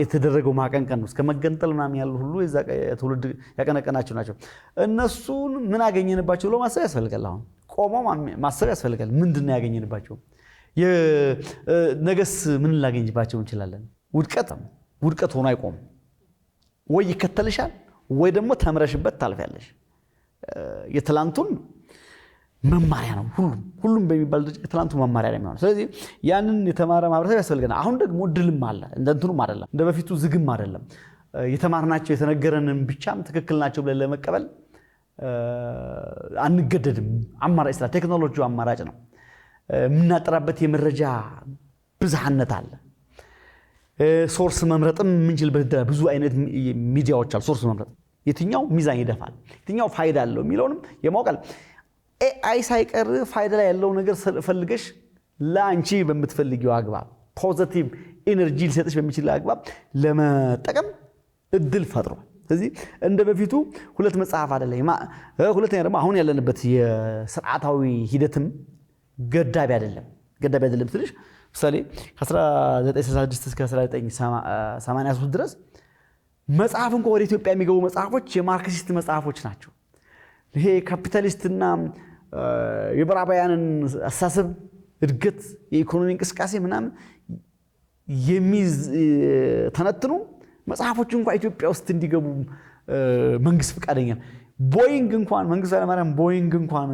የተደረገው ማቀንቀን ነው። እስከ መገንጠል ምናምን ያሉ ሁሉ የዛ ትውልድ ያቀነቀናቸው ናቸው። እነሱን ምን አገኘንባቸው ብሎ ማሰብ ያስፈልጋል። አሁን ቆሞ ማሰብ ያስፈልጋል። ምንድን ነው ያገኘንባቸው? ነገስ ምን ላገኝባቸው እንችላለን? ውድቀት ሆኖ አይቆም። ወይ ይከተልሻል ወይ ደግሞ ተምረሽበት ታልፊያለሽ። የትላንቱን መማሪያ ነው። ሁሉም በሚባል ደረጃ ትላንቱ መማሪያ ነው የሚሆነው። ስለዚህ ያንን የተማረ ማህበረሰብ ያስፈልገናል። አሁን ደግሞ ድልም አለ፣ እንደ እንትኑም አይደለም፣ እንደ በፊቱ ዝግም አይደለም። የተማርናቸው የተነገረንን ብቻም ትክክል ናቸው ብለን ለመቀበል አንገደድም። አማራጭ ስራ ቴክኖሎጂው አማራጭ ነው። የምናጠራበት የመረጃ ብዝሃነት አለ። ሶርስ መምረጥም የምንችልበት ብዙ አይነት ሚዲያዎች አሉ። ሶርስ መምረጥ የትኛው ሚዛን ይደፋል፣ የትኛው ፋይዳ አለው የሚለውንም የማውቃል። ኤአይ ሳይቀር ፋይዳ ላይ ያለው ነገር ፈልገሽ ለአንቺ በምትፈልጊው አግባብ ፖዚቲቭ ኢነርጂ ሊሰጥሽ በሚችል አግባብ ለመጠቀም እድል ፈጥሯል። ስለዚህ እንደ በፊቱ ሁለት መጽሐፍ አይደለም። ሁለተኛ ደግሞ አሁን ያለንበት የስርዓታዊ ሂደትም ገዳቢ አይደለም ስልሽ ምሳሌ ከ1966 እስከ 1983 ድረስ መጽሐፍ እንኳን ወደ ኢትዮጵያ የሚገቡ መጽሐፎች የማርክሲስት መጽሐፎች ናቸው። ይሄ ካፒታሊስትና የምዕራባውያንን አስተሳሰብ እድገት፣ የኢኮኖሚ እንቅስቃሴ ምናምን የሚተነትኑ መጽሐፎች እንኳን ኢትዮጵያ ውስጥ እንዲገቡ መንግስት ፈቃደኛ ቦይንግ እንኳን መንግስቱ ኃይለማርያም ቦይንግ እንኳን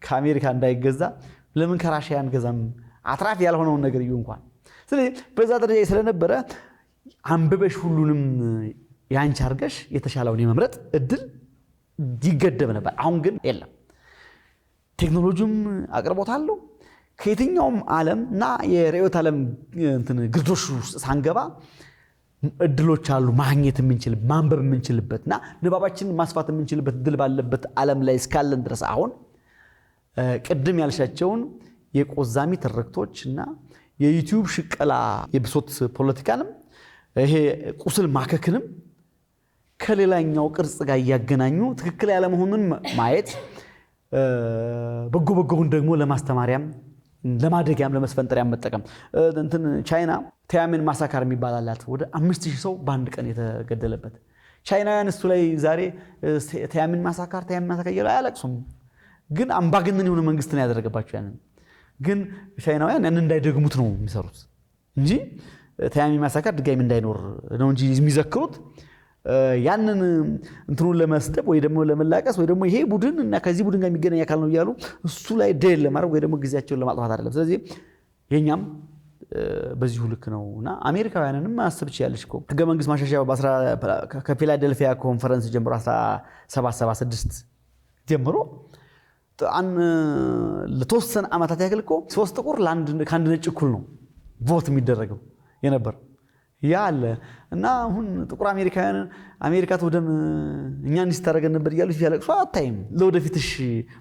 ከአሜሪካ እንዳይገዛ ለምን ከራሽያ አንገዛም? አትራፊ ያልሆነውን ነገር እዩ እንኳን። ስለዚህ በዛ ደረጃ ስለነበረ አንብበሽ ሁሉንም ያንቺ አርገሽ የተሻለውን የመምረጥ እድል ይገደብ ነበር። አሁን ግን የለም። ቴክኖሎጂም አቅርቦት አለው። ከየትኛውም ዓለምና የርዕዮተ ዓለም ግርዶሽ ውስጥ ሳንገባ እድሎች አሉ ማግኘት የምንችል ማንበብ የምንችልበትና ንባባችንን ማስፋት የምንችልበት እድል ባለበት ዓለም ላይ እስካለን ድረስ አሁን ቅድም ያልሻቸውን የቆዛሚ ትርክቶችና የዩቲዩብ ሽቀላ የብሶት ፖለቲካንም ይሄ ቁስል ማከክንም ከሌላኛው ቅርጽ ጋር እያገናኙ ትክክል ያለ መሆኑን ማየት በጎውን ደግሞ ለማስተማሪያም ለማደጊያም ለመስፈንጠሪያም መጠቀም ቻይና ቲያሚን ማሳካር የሚባላላት ወደ 5000 ሰው በአንድ ቀን የተገደለበት ቻይናውያን እሱ ላይ ዛሬ ቲያሚን ማሳካር እያሉ አያለቅሱም። ግን አምባገነን የሆነ መንግስት ነው ያደረገባቸው። ያንን ግን ቻይናውያን ያንን እንዳይደግሙት ነው የሚሰሩት እንጂ ቲያሚን ማሳካር ድጋሚ እንዳይኖር ነው እንጂ የሚዘክሩት ያንን እንትኑን ለመስደብ ወይ ደግሞ ለመላቀስ ወይ ደግሞ ይሄ ቡድን እና ከዚህ ቡድን ጋር የሚገናኝ አካል ነው እያሉ እሱ ላይ ደል ለማድረግ ወይ ደግሞ ጊዜያቸውን ለማጥፋት አይደለም። ስለዚህ የኛም በዚሁ ልክ ነውና አሜሪካውያንንም ማሰብ ይችላልሽ እኮ ህገ መንግስት ማሻሻያ ከፊላደልፊያ ኮንፈረንስ ጀምሮ 1776 ጀምሮ ለተወሰነ ዓመታት ያክል እኮ 3 ጥቁር ከአንድ ነጭ እኩል ነው ቮት የሚደረገው የነበር ያለ እና አሁን ጥቁር አሜሪካውያን አሜሪካ ተወደም እኛ እንዲስተረገን ነበር ይያሉ ሲያለቅሱ አታይም። ለወደፊትሽ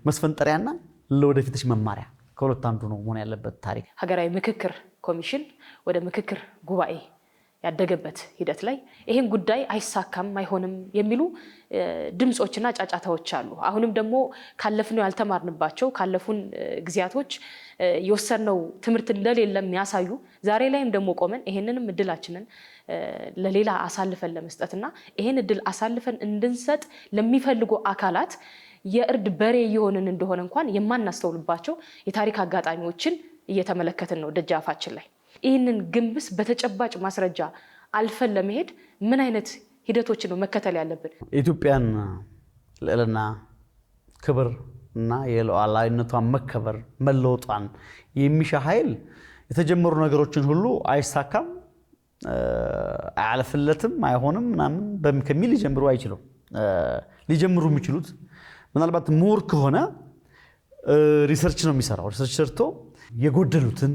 መስፈንጠሪያና ለወደፊትሽ መማሪያ ከሁለት አንዱ ነው መሆን ያለበት ታሪክ። ሀገራዊ ምክክር ኮሚሽን ወደ ምክክር ጉባኤ ያደገበት ሂደት ላይ ይሄን ጉዳይ አይሳካም አይሆንም የሚሉ ድምጾችና ጫጫታዎች አሉ። አሁንም ደግሞ ካለፍነው ያልተማርንባቸው ካለፉን ግዚያቶች የወሰነው ትምህርት እንደሌለ የሚያሳዩ ዛሬ ላይም ደግሞ ቆመን ይሄንንም እድላችንን ለሌላ አሳልፈን ለመስጠትና ይሄን እድል አሳልፈን እንድንሰጥ ለሚፈልጉ አካላት የእርድ በሬ የሆነን እንደሆነ እንኳን የማናስተውልባቸው የታሪክ አጋጣሚዎችን እየተመለከትን ነው ደጃፋችን ላይ። ይህንን ግንብስ በተጨባጭ ማስረጃ አልፈን ለመሄድ ምን አይነት ሂደቶችን ነው መከተል ያለብን? ኢትዮጵያን ልዕልና ክብር እና የሉዓላዊነቷን መከበር መለወጧን የሚሻ ኃይል የተጀመሩ ነገሮችን ሁሉ አይሳካም፣ አያልፍለትም፣ አይሆንም ምናምን ከሚል ሊጀምሩ አይችሉም። ሊጀምሩ የሚችሉት ምናልባት ምሁር ከሆነ ሪሰርች ነው የሚሰራው። ሪሰርች ሰርቶ የጎደሉትን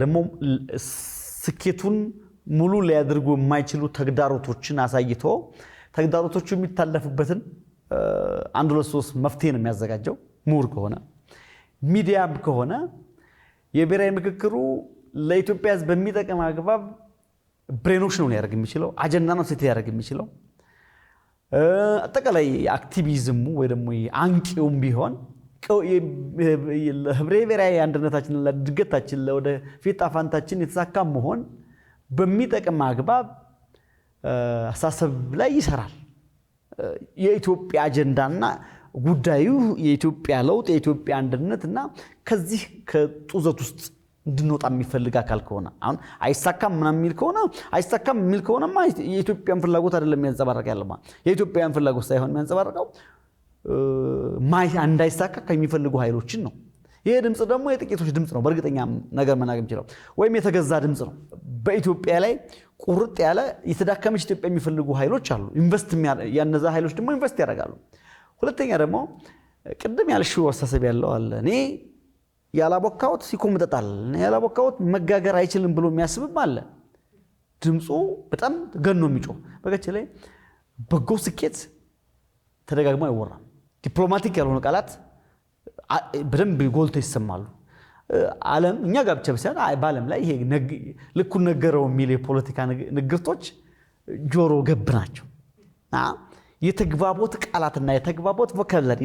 ደግሞ ስኬቱን ሙሉ ሊያደርጉ የማይችሉ ተግዳሮቶችን አሳይቶ ተግዳሮቶቹ የሚታለፉበትን 1 2 3 መፍትሄ ነው የሚያዘጋጀው ምሁር ከሆነ። ሚዲያም ከሆነ የብሔራዊ ምክክሩ ለኢትዮጵያ ሕዝብ በሚጠቅም አግባብ ብሬኖች ነው ሊያደርግ የሚችለው፣ አጀንዳ ነው ሴት ሊያደርግ የሚችለው። አጠቃላይ አክቲቪዝሙ ወይ ደግሞ አንቂውም ቢሆን ህብረ ብሔራዊ አንድነታችን ለድገታችን ለወደፊት ጣፋንታችን የተሳካ መሆን በሚጠቅም አግባብ አሳሰብ ላይ ይሰራል። የኢትዮጵያ አጀንዳና ጉዳዩ የኢትዮጵያ ለውጥ የኢትዮጵያ አንድነትና ከዚህ ከጡዘት ውስጥ እንድንወጣ የሚፈልግ አካል ከሆነ አሁን አይሳካም ምናምን የሚል ከሆነ አይሳካም የሚል ከሆነማ የኢትዮጵያን ፍላጎት አይደለም የሚያንጸባርቅ ያለማ የኢትዮጵያን ፍላጎት ሳይሆን የሚያንጸባርቀው እንዳይሳካ ከሚፈልጉ ኃይሎችን ነው። ይሄ ድምጽ ደግሞ የጥቂቶች ድምጽ ነው። በእርግጠኛ ነገር መናገር ይችላል ወይም የተገዛ ድምጽ ነው። በኢትዮጵያ ላይ ቁርጥ ያለ የተዳከመች ኢትዮጵያ የሚፈልጉ ኃይሎች አሉ። ኢንቨስት ያነዛ ኃይሎች ደግሞ ኢንቨስት ያደርጋሉ። ሁለተኛ ደግሞ ቅድም ያልሽው አስተሳሰብ ያለው አለ። እኔ ያላቦካውት ሲኮምጠጣል፣ እኔ ያላቦካውት መጋገር አይችልም ብሎ የሚያስብም አለ። ድምጹ በጣም ገኖ የሚጮህ በገች ላይ በጎ ስኬት ተደጋግሞ አይወራም። ዲፕሎማቲክ ያልሆኑ ቃላት በደንብ ጎልቶ ይሰማሉ። ዓለም እኛ ጋር ብቻ ብቻ በዓለም ላይ ይሄ ልኩን ነገረው የሚል የፖለቲካ ንግርቶች ጆሮ ገብ ናቸው። የተግባቦት ቃላትና የተግባቦት ቮካብላሪ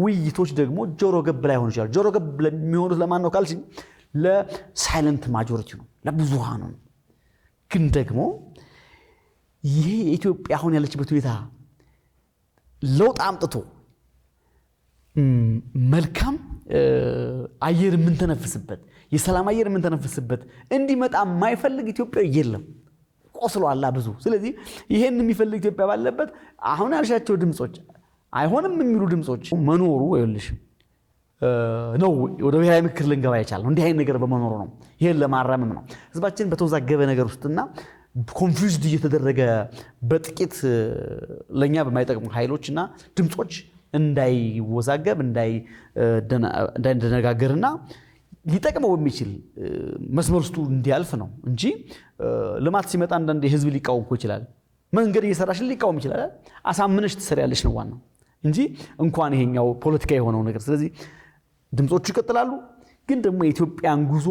ውይይቶች ደግሞ ጆሮ ገብ ላይ ሆኑ ይችላል። ጆሮ ገብ ለሚሆኑት ለማን ነው ካልሽ ለሳይለንት ማጆሪቲ ነው፣ ለብዙሃኑ ነው። ግን ደግሞ ይሄ የኢትዮጵያ አሁን ያለችበት ሁኔታ ለውጥ አምጥቶ መልካም አየር የምንተነፍስበት የሰላም አየር የምንተነፍስበት እንዲመጣ የማይፈልግ ኢትዮጵያ የለም። ቆስሏላ ብዙ። ስለዚህ ይሄን የሚፈልግ ኢትዮጵያ ባለበት አሁን ያልሻቸው ድምጾች አይሆንም የሚሉ ድምጾች መኖሩ ይልሽ ነው ወደ ብሔራዊ ምክክር ልንገባ የቻልነው እንዲህ አይነት ነገር በመኖሩ ነው። ይሄን ለማራመም ነው። ህዝባችን በተወዛገበ ነገር ውስጥና ኮንፊውዝድ እየተደረገ በጥቂት ለኛ በማይጠቅሙ ኃይሎችና ድምጾች እንዳይወዛገብ እንዳይደነጋገርና ሊጠቅመው የሚችል መስመር ውስጥ እንዲያልፍ ነው እንጂ ልማት ሲመጣ አንዳንዴ ህዝብ ሊቃወም ይችላል። መንገድ እየሰራሽ ሊቃወም ይችላል። አሳምነሽ ትሰሪያለሽ ነው ዋናው እንጂ እንኳን ይሄኛው ፖለቲካ የሆነው ነገር። ስለዚህ ድምጾቹ ይቀጥላሉ። ግን ደግሞ የኢትዮጵያን ጉዞ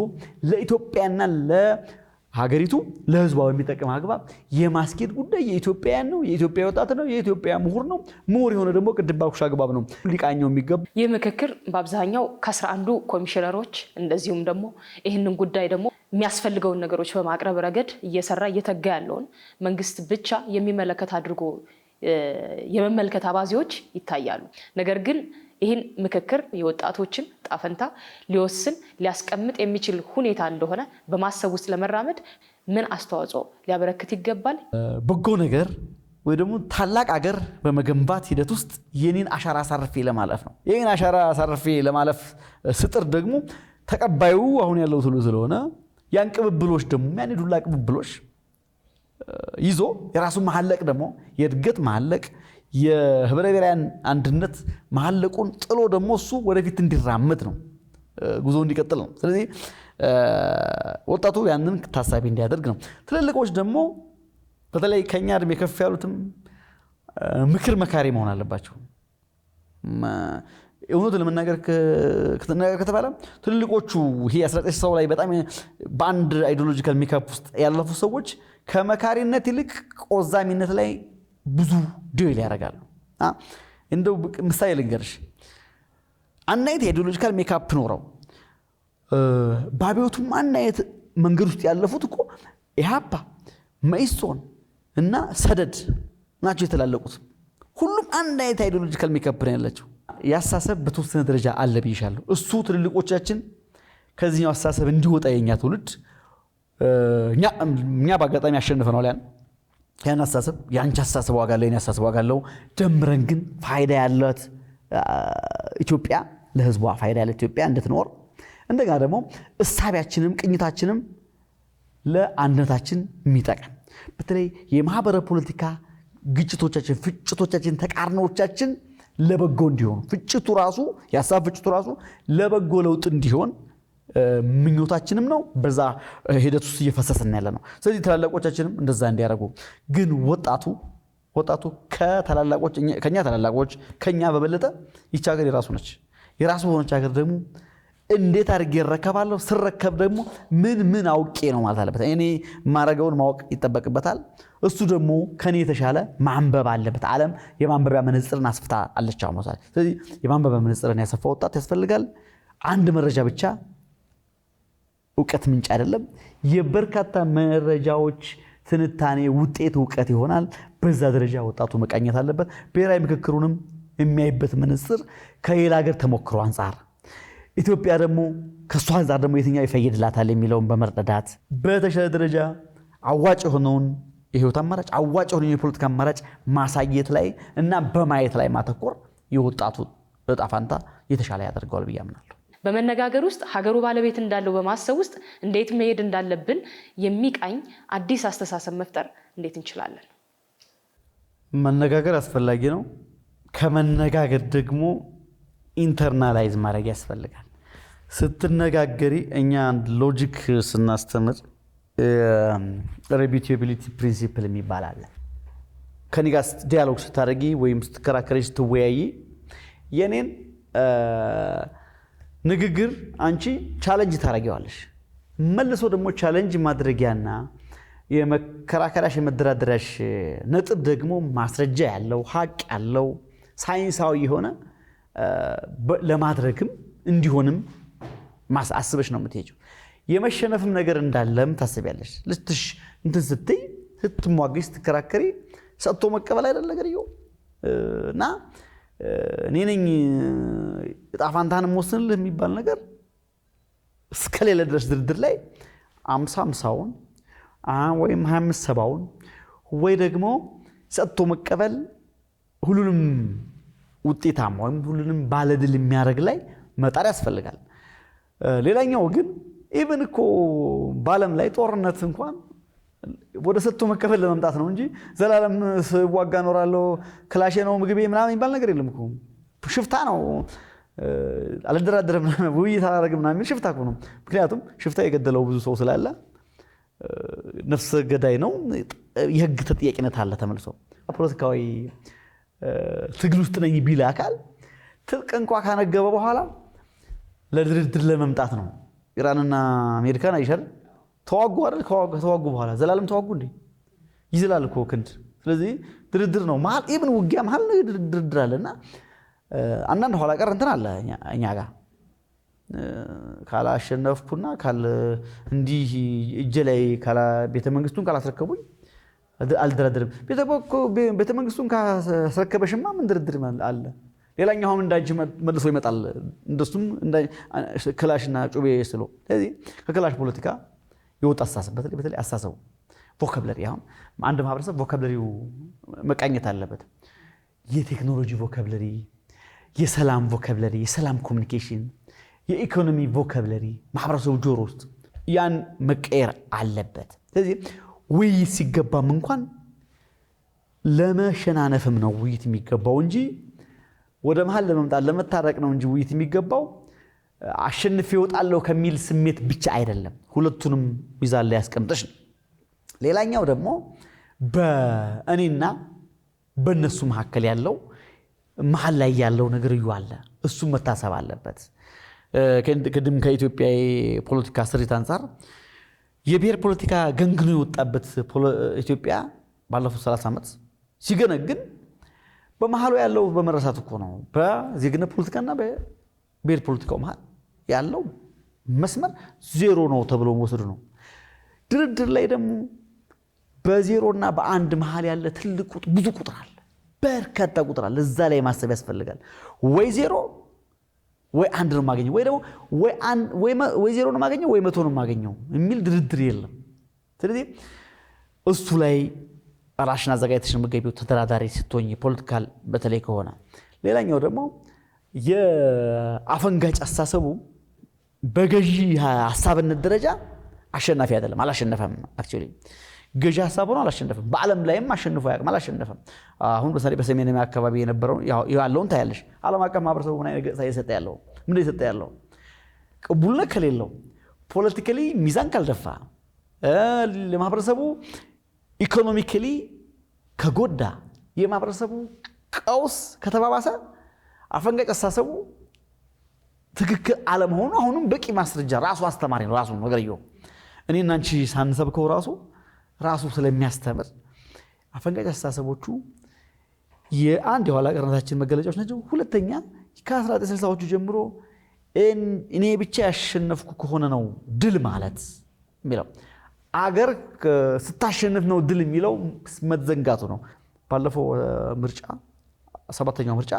ለኢትዮጵያና ለሀገሪቱ ለህዝቧ በሚጠቅም አግባብ የማስኬድ ጉዳይ የኢትዮጵያውያን ነው፣ የኢትዮጵያ ወጣት ነው፣ የኢትዮጵያ ምሁር ነው። ምሁር የሆነ ደግሞ ቅድም ባልኩሽ አግባብ ነው ሊቃኘው የሚገባ። ይህ ምክክር በአብዛኛው ከ11 ኮሚሽነሮች እንደዚሁም ደግሞ ይህንን ጉዳይ ደግሞ የሚያስፈልገውን ነገሮች በማቅረብ ረገድ እየሰራ እየተጋ ያለውን መንግስት ብቻ የሚመለከት አድርጎ የመመልከት አባዜዎች ይታያሉ። ነገር ግን ይህን ምክክር የወጣቶችን ጣፈንታ ሊወስን ሊያስቀምጥ የሚችል ሁኔታ እንደሆነ በማሰብ ውስጥ ለመራመድ ምን አስተዋጽኦ ሊያበረክት ይገባል? በጎ ነገር ወይ ደግሞ ታላቅ አገር በመገንባት ሂደት ውስጥ የኔን አሻራ አሳርፌ ለማለፍ ነው። የኔን አሻራ አሳርፌ ለማለፍ ስጥር ደግሞ ተቀባዩ አሁን ያለው ትሉ ስለሆነ ያን ቅብብሎች ደግሞ ያን ዱላ ቅብብሎች ይዞ የራሱ መሐለቅ ደግሞ የእድገት መሐለቅ የህብረ ብሔራውያን አንድነት መሐለቁን ጥሎ ደግሞ እሱ ወደፊት እንዲራመድ ነው፣ ጉዞ እንዲቀጥል ነው። ስለዚህ ወጣቱ ያንን ታሳቢ እንዲያደርግ ነው። ትልልቆች ደግሞ በተለይ ከኛ እድሜ ከፍ ያሉትም ምክር መካሪ መሆን አለባቸው። እውነቱን ለመናገር ከተባለ ትልልቆቹ ይሄ 19 ሰው ላይ በጣም በአንድ አይዲዮሎጂካል ሜካፕ ውስጥ ያለፉ ሰዎች ከመካሪነት ይልቅ ቆዛሚነት ላይ ብዙ ዲል ያደርጋሉ። እንደው ምሳሌ ልንገርሽ። አንድ አይነት አይዲዮሎጂካል ሜካፕ ኖረው ባቢዎቱም አንድ አይነት መንገድ ውስጥ ያለፉት እኮ ኢህአፓ፣ መኢሶን እና ሰደድ ናቸው የተላለቁት። ሁሉም አንድ አይነት አይዲዮሎጂካል ሜካፕ ነው ያላቸው። ያሳሰብ በተወሰነ ደረጃ አለ ብዬሻለሁ። እሱ ትልልቆቻችን ከዚህኛው አሳሰብ እንዲወጣ የኛ ትውልድ እኛ በአጋጣሚ አሸንፈናል ያን አሳሰብ። ያንቺ አሳሰብ ዋጋ አለው፣ የኔ አሳሰብ ዋጋ አለው። ደምረን ግን ፋይዳ ያላት ኢትዮጵያ ለህዝቧ ፋይዳ ያላት ኢትዮጵያ እንድትኖር እንደገና ደግሞ እሳቢያችንም ቅኝታችንም ለአንድነታችን የሚጠቅም በተለይ የማህበረ ፖለቲካ ግጭቶቻችን፣ ፍጭቶቻችን፣ ተቃርኖቻችን ለበጎ እንዲሆን ፍጭቱ ራሱ ያሳብ ፍጭቱ ራሱ ለበጎ ለውጥ እንዲሆን ምኞታችንም ነው። በዛ ሂደት ውስጥ እየፈሰሰን ያለ ነው። ስለዚህ ተላላቆቻችንም እንደዛ እንዲያደርጉ ግን ወጣቱ ከኛ ተላላቆች ከኛ በበለጠ ይቺ ሀገር የራሱ ነች። የራሱ ሆነች ሀገር ደግሞ እንዴት አድርጌ እረከባለሁ? ስረከብ ደግሞ ምን አውቄ ነው ማለት አለበት። እኔ ማረገውን ማወቅ ይጠበቅበታል። እሱ ደግሞ ከኔ የተሻለ ማንበብ አለበት። ዓለም የማንበቢያ መነጽርን አስፍታ አለች አሁን። ስለዚህ የማንበቢያ መነጽርን ያሰፋ ወጣት ያስፈልጋል። አንድ መረጃ ብቻ እውቀት ምንጭ አይደለም። የበርካታ መረጃዎች ትንታኔ ውጤት እውቀት ይሆናል። በዛ ደረጃ ወጣቱ መቃኘት አለበት። ብሔራዊ ምክክሩንም የሚያይበት መነጽር ከሌላ ሀገር ተሞክሮ አንጻር ኢትዮጵያ ደግሞ ከሷ አንጻር ደግሞ የትኛው ይፈይድላታል የሚለውን በመረዳት በተሻለ ደረጃ አዋጭ የሆነውን የህይወት አማራጭ አዋጭ የሆነውን የፖለቲካ አማራጭ ማሳየት ላይ እና በማየት ላይ ማተኮር የወጣቱ እጣ ፋንታ የተሻለ ያደርገዋል ብዬ አምናለሁ። በመነጋገር ውስጥ ሀገሩ ባለቤት እንዳለው በማሰብ ውስጥ እንዴት መሄድ እንዳለብን የሚቃኝ አዲስ አስተሳሰብ መፍጠር እንዴት እንችላለን? መነጋገር አስፈላጊ ነው። ከመነጋገር ደግሞ ኢንተርናላይዝ ማድረግ ያስፈልጋል። ስትነጋገሪ እኛ አንድ ሎጂክ ስናስተምር ሪፒቴቢሊቲ ፕሪንሲፕል የሚባል አለ። ከኔ ጋር ዲያሎግ ስታደርጊ ወይም ስትከራከሪ ስትወያይ የኔን ንግግር አንቺ ቻሌንጅ ታደርጊዋለሽ። መልሶ ደግሞ ቻሌንጅ ማድረጊያና የመከራከሪያሽ የመደራደሪያሽ ነጥብ ደግሞ ማስረጃ ያለው ሀቅ ያለው ሳይንሳዊ የሆነ ለማድረግም እንዲሆንም አስበሽ ነው የምትሄጂው። የመሸነፍም ነገር እንዳለም ታስቢያለሽ። ልትሽ እንትን ስትይ ስትሟገሽ ስትከራከሪ ሰጥቶ መቀበል አይደል ነገር ይኸው እና እኔ ነኝ እጣ ፋንታህን የምወስንልህ የሚባል ነገር እስከሌለ ድረስ ድርድር ላይ 50-50ውን ወይም 25-70ውን ወይ ደግሞ ሰጥቶ መቀበል ሁሉንም ውጤታማ ወይም ሁሉንም ባለድል የሚያደርግ ላይ መጣር ያስፈልጋል። ሌላኛው ግን ኢቭን እኮ በዓለም ላይ ጦርነት እንኳን ወደ ሰጥቶ መቀበል ለመምጣት ነው እንጂ ዘላለም ስዋጋ እኖራለሁ ክላሼ ነው ምግቤ ምናምን የሚባል ነገር የለም እኮ። ሽፍታ ነው አልደራደርም ውይይት አላደርግም ምናምን የሚል ሽፍታ እኮ ነው። ምክንያቱም ሽፍታ የገደለው ብዙ ሰው ስላለ ነፍሰ ገዳይ ነው፣ የህግ ተጠያቂነት አለ ተመልሶ። ፖለቲካዊ ትግል ውስጥ ነኝ ቢል አካል ትጥቅ እንኳ ካነገበ በኋላ ለድርድር ለመምጣት ነው። ኢራንና አሜሪካን አይሻል ተዋጉ አይደል? ከተዋጉ በኋላ ዘላለም ተዋጉ እንዴ? ይዝላል እኮ ክንድ። ስለዚህ ድርድር ነው መሀል ኢብን ውጊያ መሀል ነው ድርድር አለና አንዳንድ ኋላ ቀር እንትን አለ እኛ ጋር ካላሸነፍኩና እንዲህ እጄ ላይ ቤተ መንግስቱን ካላስረከቡኝ አልደራደርም። ቤተ መንግስቱን ካስረከበሽማ ምን ድርድር አለ? ሌላኛው አሁን እንዳንቺ መልሶ ይመጣል። እንደሱም ክላሽና ጩቤ ስሎ። ስለዚህ ከክላሽ ፖለቲካ የወጣ አስተሳሰብ በተለይ አስተሳሰቡ ቮካብለሪ አሁን አንድ ማህበረሰብ ቮካብለሪው መቃኘት አለበት። የቴክኖሎጂ ቮካብለሪ፣ የሰላም ቮካብለሪ፣ የሰላም ኮሚኒኬሽን፣ የኢኮኖሚ ቮካብለሪ ማህበረሰቡ ጆሮ ውስጥ ያን መቀየር አለበት። ስለዚህ ውይይት ሲገባም እንኳን ለመሸናነፍም ነው ውይይት የሚገባው እንጂ ወደ መሃል ለመምጣት ለመታረቅ ነው እንጂ ውይይት የሚገባው አሸንፌ እወጣለሁ ከሚል ስሜት ብቻ አይደለም። ሁለቱንም ሚዛን ላይ ያስቀምጠሽ ነው። ሌላኛው ደግሞ በእኔና በእነሱ መካከል ያለው መሃል ላይ ያለው ነገር አለ። እሱም መታሰብ አለበት። ቅድም ከኢትዮጵያ የፖለቲካ ስሪት አንጻር የብሔር ፖለቲካ ገንግኖ የወጣበት ኢትዮጵያ ባለፉት 30 ዓመት ሲገነግን በመሃሉ ያለው በመረሳት እኮ ነው። በዜግነት ፖለቲካና በብሔር ፖለቲካው መሃል ያለው መስመር ዜሮ ነው ተብሎ መወሰዱ ነው። ድርድር ላይ ደግሞ በዜሮና በአንድ መሃል ያለ ትልቅ ብዙ ቁጥር አለ፣ በርካታ ቁጥር አለ። እዛ ላይ ማሰብ ያስፈልጋል። ወይ ዜሮ ወይ አንድ ነው የማገኘው፣ ወይ ደግሞ ወይ ዜሮ ነው የማገኘው ወይ 100 ነው የማገኘው የሚል ድርድር የለም። ስለዚህ እሱ ላይ ራሽን አዘጋጅተሽ ነው የምትገቢው ተደራዳሪ ስትሆኝ ፖለቲካል በተለይ ከሆነ። ሌላኛው ደግሞ የአፈንጋጭ አስተሳሰቡ በገዢ ሐሳብነት ደረጃ አሸናፊ አይደለም፣ አላሸነፈም። አክቹሊ ገዢ ሐሳብ ሆኖ አላሸነፈም። በዓለም ላይም አሸንፎ ያውቅም፣ አላሸነፈም። አሁን በሰሜን አካባቢ የነበረው ያለውን ታያለሽ። ዓለም አቀፍ ማህበረሰቡ ምን አይነት ገጽታ እየሰጠ ያለው ምን እየሰጠ ያለው ቅቡልነት ከሌለው ፖለቲካሊ ሚዛን ካልደፋ ለማህበረሰቡ ኢኮኖሚካሊ ከጎዳ የማህበረሰቡ ቀውስ ከተባባሰ አፈንጋጭ አስተሳሰቡ ትክክል አለመሆኑ አሁንም በቂ ማስረጃ ራሱ አስተማሪ ነው። ራሱ ነገርየው እኔና አንቺ ሳንሰብከው ራሱ ስለሚያስተምር አፈንጋጭ አስተሳሰቦቹ የአንድ የኋላ ቀርነታችን መገለጫዎች ናቸው። ሁለተኛ ከ1960ዎቹ ጀምሮ እኔ ብቻ ያሸነፍኩ ከሆነ ነው ድል ማለት የሚለው አገር ስታሸንፍ ነው ድል የሚለው መዘንጋቱ ነው። ባለፈው ምርጫ 7ኛው ምርጫ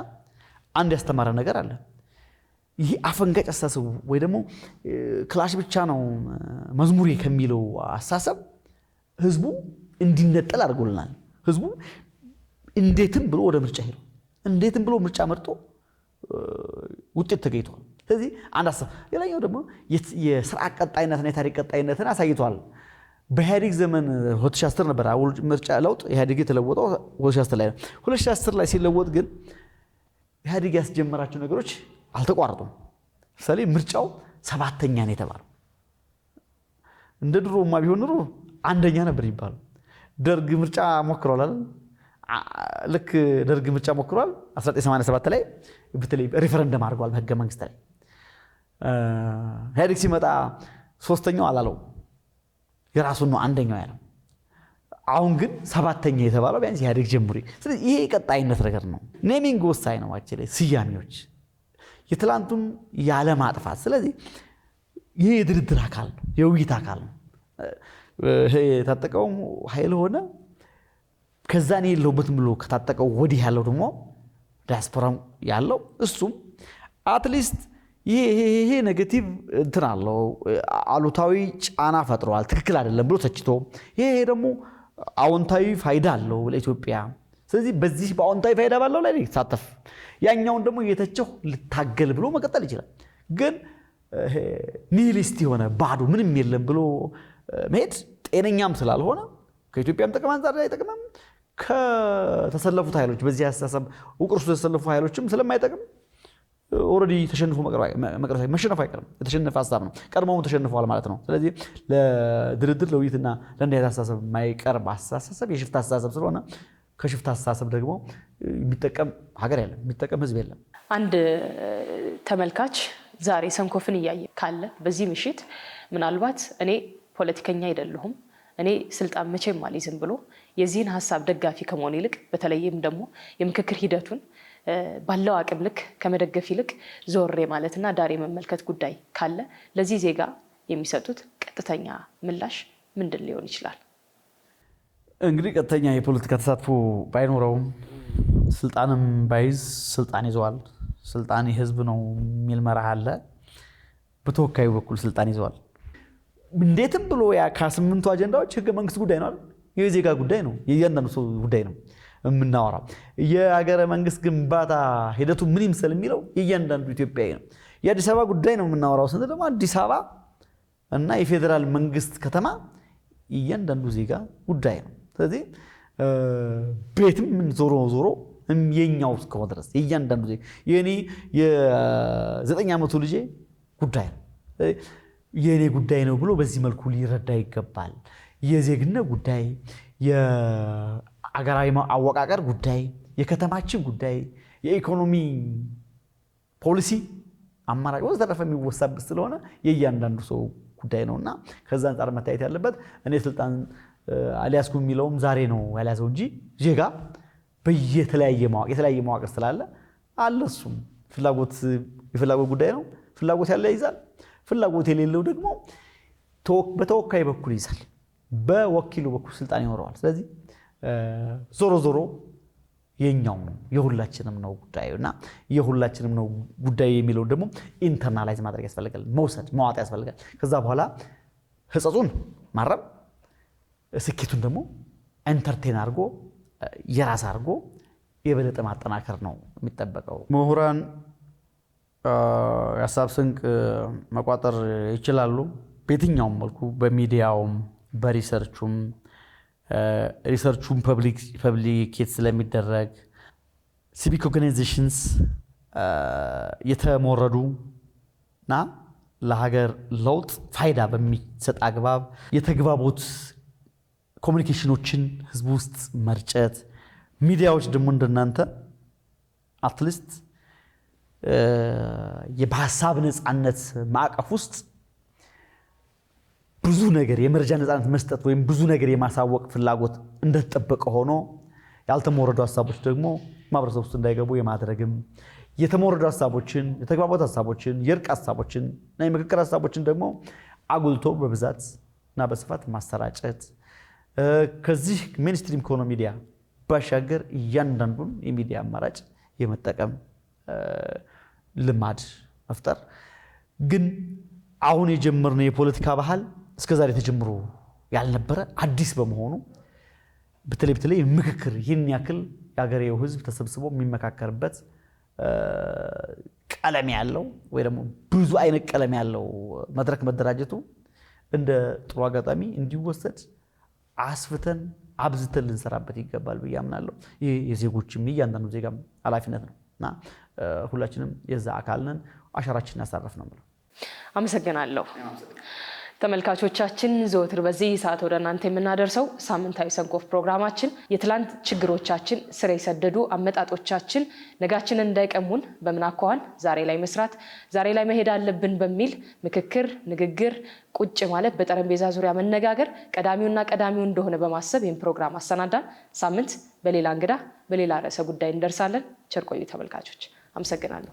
አንድ ያስተማረ ነገር አለ። ይሄ አፈንጋጭ አስተሳሰቡ ወይ ደግሞ ክላሽ ብቻ ነው መዝሙሬ ከሚለው አስተሳሰብ ህዝቡ እንዲነጠል አድርጎልናል። ህዝቡ እንዴትም ብሎ ወደ ምርጫ ሄዶ እንዴትም ብሎ ምርጫ መርጦ ውጤት ተገኝቷል። ስለዚህ አንድ ሀሳብ። ሌላኛው ደግሞ የስርዓት ቀጣይነትና የታሪክ ቀጣይነትን አሳይቷል። በኢህአዴግ ዘመን 2010 ነበር ምርጫ ለውጥ ኢህአዴግ የተለወጠው 2010 ላይ ነው። 2010 ላይ ሲለወጥ ግን ኢህአዴግ ያስጀመራቸው ነገሮች አልተቋረጡም። ለምሳሌ ምርጫው 7ኛ ነው የተባለው። እንደ ድሮማ ቢሆን ኑሮ 1ኛ ነበር ይባላል። ደርግ ምርጫ ሞክሯል አይደል? ልክ ደርግ ምርጫ ሞክሯል 1987 ላይ በተለይ ሪፈረንደም አድርጓል በህገ መንግስት ላይ። ኢህአዴግ ሲመጣ 3ኛው አላለው፣ የራሱን ነው 1ኛው ያለው። አሁን ግን 7ኛ የተባለው ቢያንስ ኢህአዴግ ጀምሪ። ስለዚህ ይሄ ቀጣይነት ነገር ነው። ኔሚንግ ወሳኝ ነው። አክቹዋሊ ስያሜዎች የትላንቱን ያለ ማጥፋት። ስለዚህ ይሄ የድርድር አካል ነው፣ የውይይት አካል ነው። ይሄ የታጠቀው ኃይል ሆነ ከዛ ነው የለውበትም ብሎ ከታጠቀው ወዲህ ያለው ደግሞ ዲያስፖራም ያለው እሱም አትሊስት ይሄ ኔጌቲቭ እንትን አለው፣ አሉታዊ ጫና ፈጥሯል፣ ትክክል አይደለም ብሎ ተችቶ ይሄ ደግሞ አዎንታዊ ፋይዳ አለው ለኢትዮጵያ። ስለዚህ በዚህ በአዎንታዊ ፋይዳ ባለው ላይ ተሳተፍ፣ ያኛውን ደግሞ እየተቸው ልታገል ብሎ መቀጠል ይችላል። ግን ኒሂሊስት የሆነ ባዶ ምንም የለም ብሎ መሄድ ጤነኛም ስላልሆነ ከኢትዮጵያም ጥቅም አንፃር አይጠቅምም፣ ከተሰለፉት ኃይሎች በዚህ አስተሳሰብ ውቅር ውስጥ የተሰለፉ ኃይሎችም ስለማይጠቅም ኦልሬዲ ተሸንፎ መሸነፍ አይቀርም። የተሸነፈ ሀሳብ ነው፣ ቀድሞውም ተሸንፈዋል ማለት ነው። ስለዚህ ለድርድር ለውይይትና ለእንዲህ አይነት አስተሳሰብ የማይቀርብ አስተሳሰብ የሽፍታ አስተሳሰብ ስለሆነ ከሽፍታ አስተሳሰብ ደግሞ የሚጠቀም ሀገር የለም፣ የሚጠቀም ህዝብ የለም። አንድ ተመልካች ዛሬ ሰንኮፍን እያየ ካለ በዚህ ምሽት ምናልባት እኔ ፖለቲከኛ አይደለሁም፣ እኔ ስልጣን መቼም አልይዝም ብሎ የዚህን ሀሳብ ደጋፊ ከመሆን ይልቅ በተለይም ደግሞ የምክክር ሂደቱን ባለው አቅም ልክ ከመደገፍ ይልቅ ዞሬ ማለትና ዳሬ መመልከት ጉዳይ ካለ ለዚህ ዜጋ የሚሰጡት ቀጥተኛ ምላሽ ምንድን ሊሆን ይችላል? እንግዲህ ቀጥተኛ የፖለቲካ ተሳትፎ ባይኖረውም ስልጣንም ባይዝ ስልጣን ይዘዋል። ስልጣን የህዝብ ነው የሚል መርህ አለ። በተወካዩ በኩል ስልጣን ይዘዋል። እንዴትም ብሎ ያ ከ8ቱ አጀንዳዎች ህገ መንግስት ጉዳይ ነው አይደል? የዜጋ ጉዳይ ነው፣ የእያንዳንዱ ሰው ጉዳይ ነው የምናወራው። የሀገረ መንግስት ግንባታ ሂደቱ ምን ይምሰል የሚለው የእያንዳንዱ ኢትዮጵያዊ ነው። የአዲስ አበባ ጉዳይ ነው የምናወራው ስንል ደግሞ አዲስ አበባ እና የፌዴራል መንግስት ከተማ እያንዳንዱ ዜጋ ጉዳይ ነው። ስለዚህ ቤትም ዞሮ ዞሮ የኛው እስከሆነ ድረስ የእያንዳንዱ ዜጋ የኔ የ9 ዓመቱ ልጄ ጉዳይ ነው፣ የኔ ጉዳይ ነው ብሎ በዚህ መልኩ ሊረዳ ይገባል። የዜግነት ጉዳይ፣ የአገራዊ አወቃቀር ጉዳይ፣ የከተማችን ጉዳይ፣ የኢኮኖሚ ፖሊሲ አማራጭ ወዘተረፈ የሚወሳበት ስለሆነ የእያንዳንዱ ሰው ጉዳይ ነውና ከዛ አንፃር መታየት ያለበት እኔ ስልጣን አልያዝኩም የሚለውም ዛሬ ነው ያልያዘው እንጂ ዜጋ በየተለያየ መዋቅር ስላለ አለ። እሱም የፍላጎት ጉዳይ ነው። ፍላጎት ያለ ይዛል፣ ፍላጎት የሌለው ደግሞ በተወካይ በኩል ይዛል፣ በወኪሉ በኩል ስልጣን ይኖረዋል። ስለዚህ ዞሮ ዞሮ የኛው ነው የሁላችንም ነው ጉዳዩና የሁላችንም ነው ጉዳይ የሚለው ደግሞ ኢንተርናላይዝ ማድረግ ያስፈልጋል፣ መዋጥ ያስፈልጋል። ከዛ በኋላ ህጸጹን ማረም ስኬቱን ደግሞ ኤንተርቴን አድርጎ የራስ አድርጎ የበለጠ ማጠናከር ነው የሚጠበቀው። ምሁራን የሀሳብ ስንቅ መቋጠር ይችላሉ በየትኛውም መልኩ፣ በሚዲያውም በሪሰርቹም ፐብሊኬት ስለሚደረግ ሲቪክ ኦርጋናይዜሽንስ የተሞረዱ እና ለሀገር ለውጥ ፋይዳ በሚሰጥ አግባብ የተግባቦት ኮሚኒኬሽኖችን ህዝብ ውስጥ መርጨት፣ ሚዲያዎች ደግሞ እንደናንተ አትሊስት በሀሳብ ነፃነት ማዕቀፍ ውስጥ ብዙ ነገር የመረጃ ነፃነት መስጠት ወይም ብዙ ነገር የማሳወቅ ፍላጎት እንደተጠበቀ ሆኖ ያልተሞረዱ ሀሳቦች ደግሞ ማህበረሰብ ውስጥ እንዳይገቡ የማድረግም የተሞረዱ ሀሳቦችን፣ የተግባቦት ሀሳቦችን፣ የእርቅ ሀሳቦችን እና የምክክር ሀሳቦችን ደግሞ አጉልቶ በብዛት እና በስፋት ማሰራጨት፣ ከዚህ ሜንስትሪም ከሆነ ሚዲያ ባሻገር እያንዳንዱን የሚዲያ አማራጭ የመጠቀም ልማድ መፍጠር። ግን አሁን የጀመርነው የፖለቲካ ባህል እስከዛሬ ተጀምሮ ያልነበረ አዲስ በመሆኑ በተለይ ምክክር ይህን ያክል የሀገሬው ህዝብ ተሰብስቦ የሚመካከርበት ቀለም ያለው ወይ ደግሞ ብዙ አይነት ቀለም ያለው መድረክ መደራጀቱ እንደ ጥሩ አጋጣሚ እንዲወሰድ አስፍተን አብዝተን ልንሰራበት ይገባል ብዬ አምናለሁ። ይሄ የዜጎችም እያንዳንዱ ዜጋም ኃላፊነት ነውና ሁላችንም የዛ አካል ነን፣ አሻራችንን ያሳረፍ ነው። አመሰግናለሁ። ተመልካቾቻችን ዘወትር በዚህ ሰዓት ወደ እናንተ የምናደርሰው ሳምንታዊ ሰንኮፍ ፕሮግራማችን የትላንት ችግሮቻችን ስር የሰደዱ አመጣጦቻችን ነጋችንን እንዳይቀሙን በምን አኳኋን ዛሬ ላይ መስራት ዛሬ ላይ መሄድ አለብን በሚል ምክክር፣ ንግግር፣ ቁጭ ማለት በጠረጴዛ ዙሪያ መነጋገር ቀዳሚው እንደሆነ በማሰብ ይህን ፕሮግራም አሰናዳን። ሳምንት በሌላ እንግዳ በሌላ ርዕሰ ጉዳይ እንደርሳለን። ቸር ቆዩ ተመልካቾች። አመሰግናለሁ።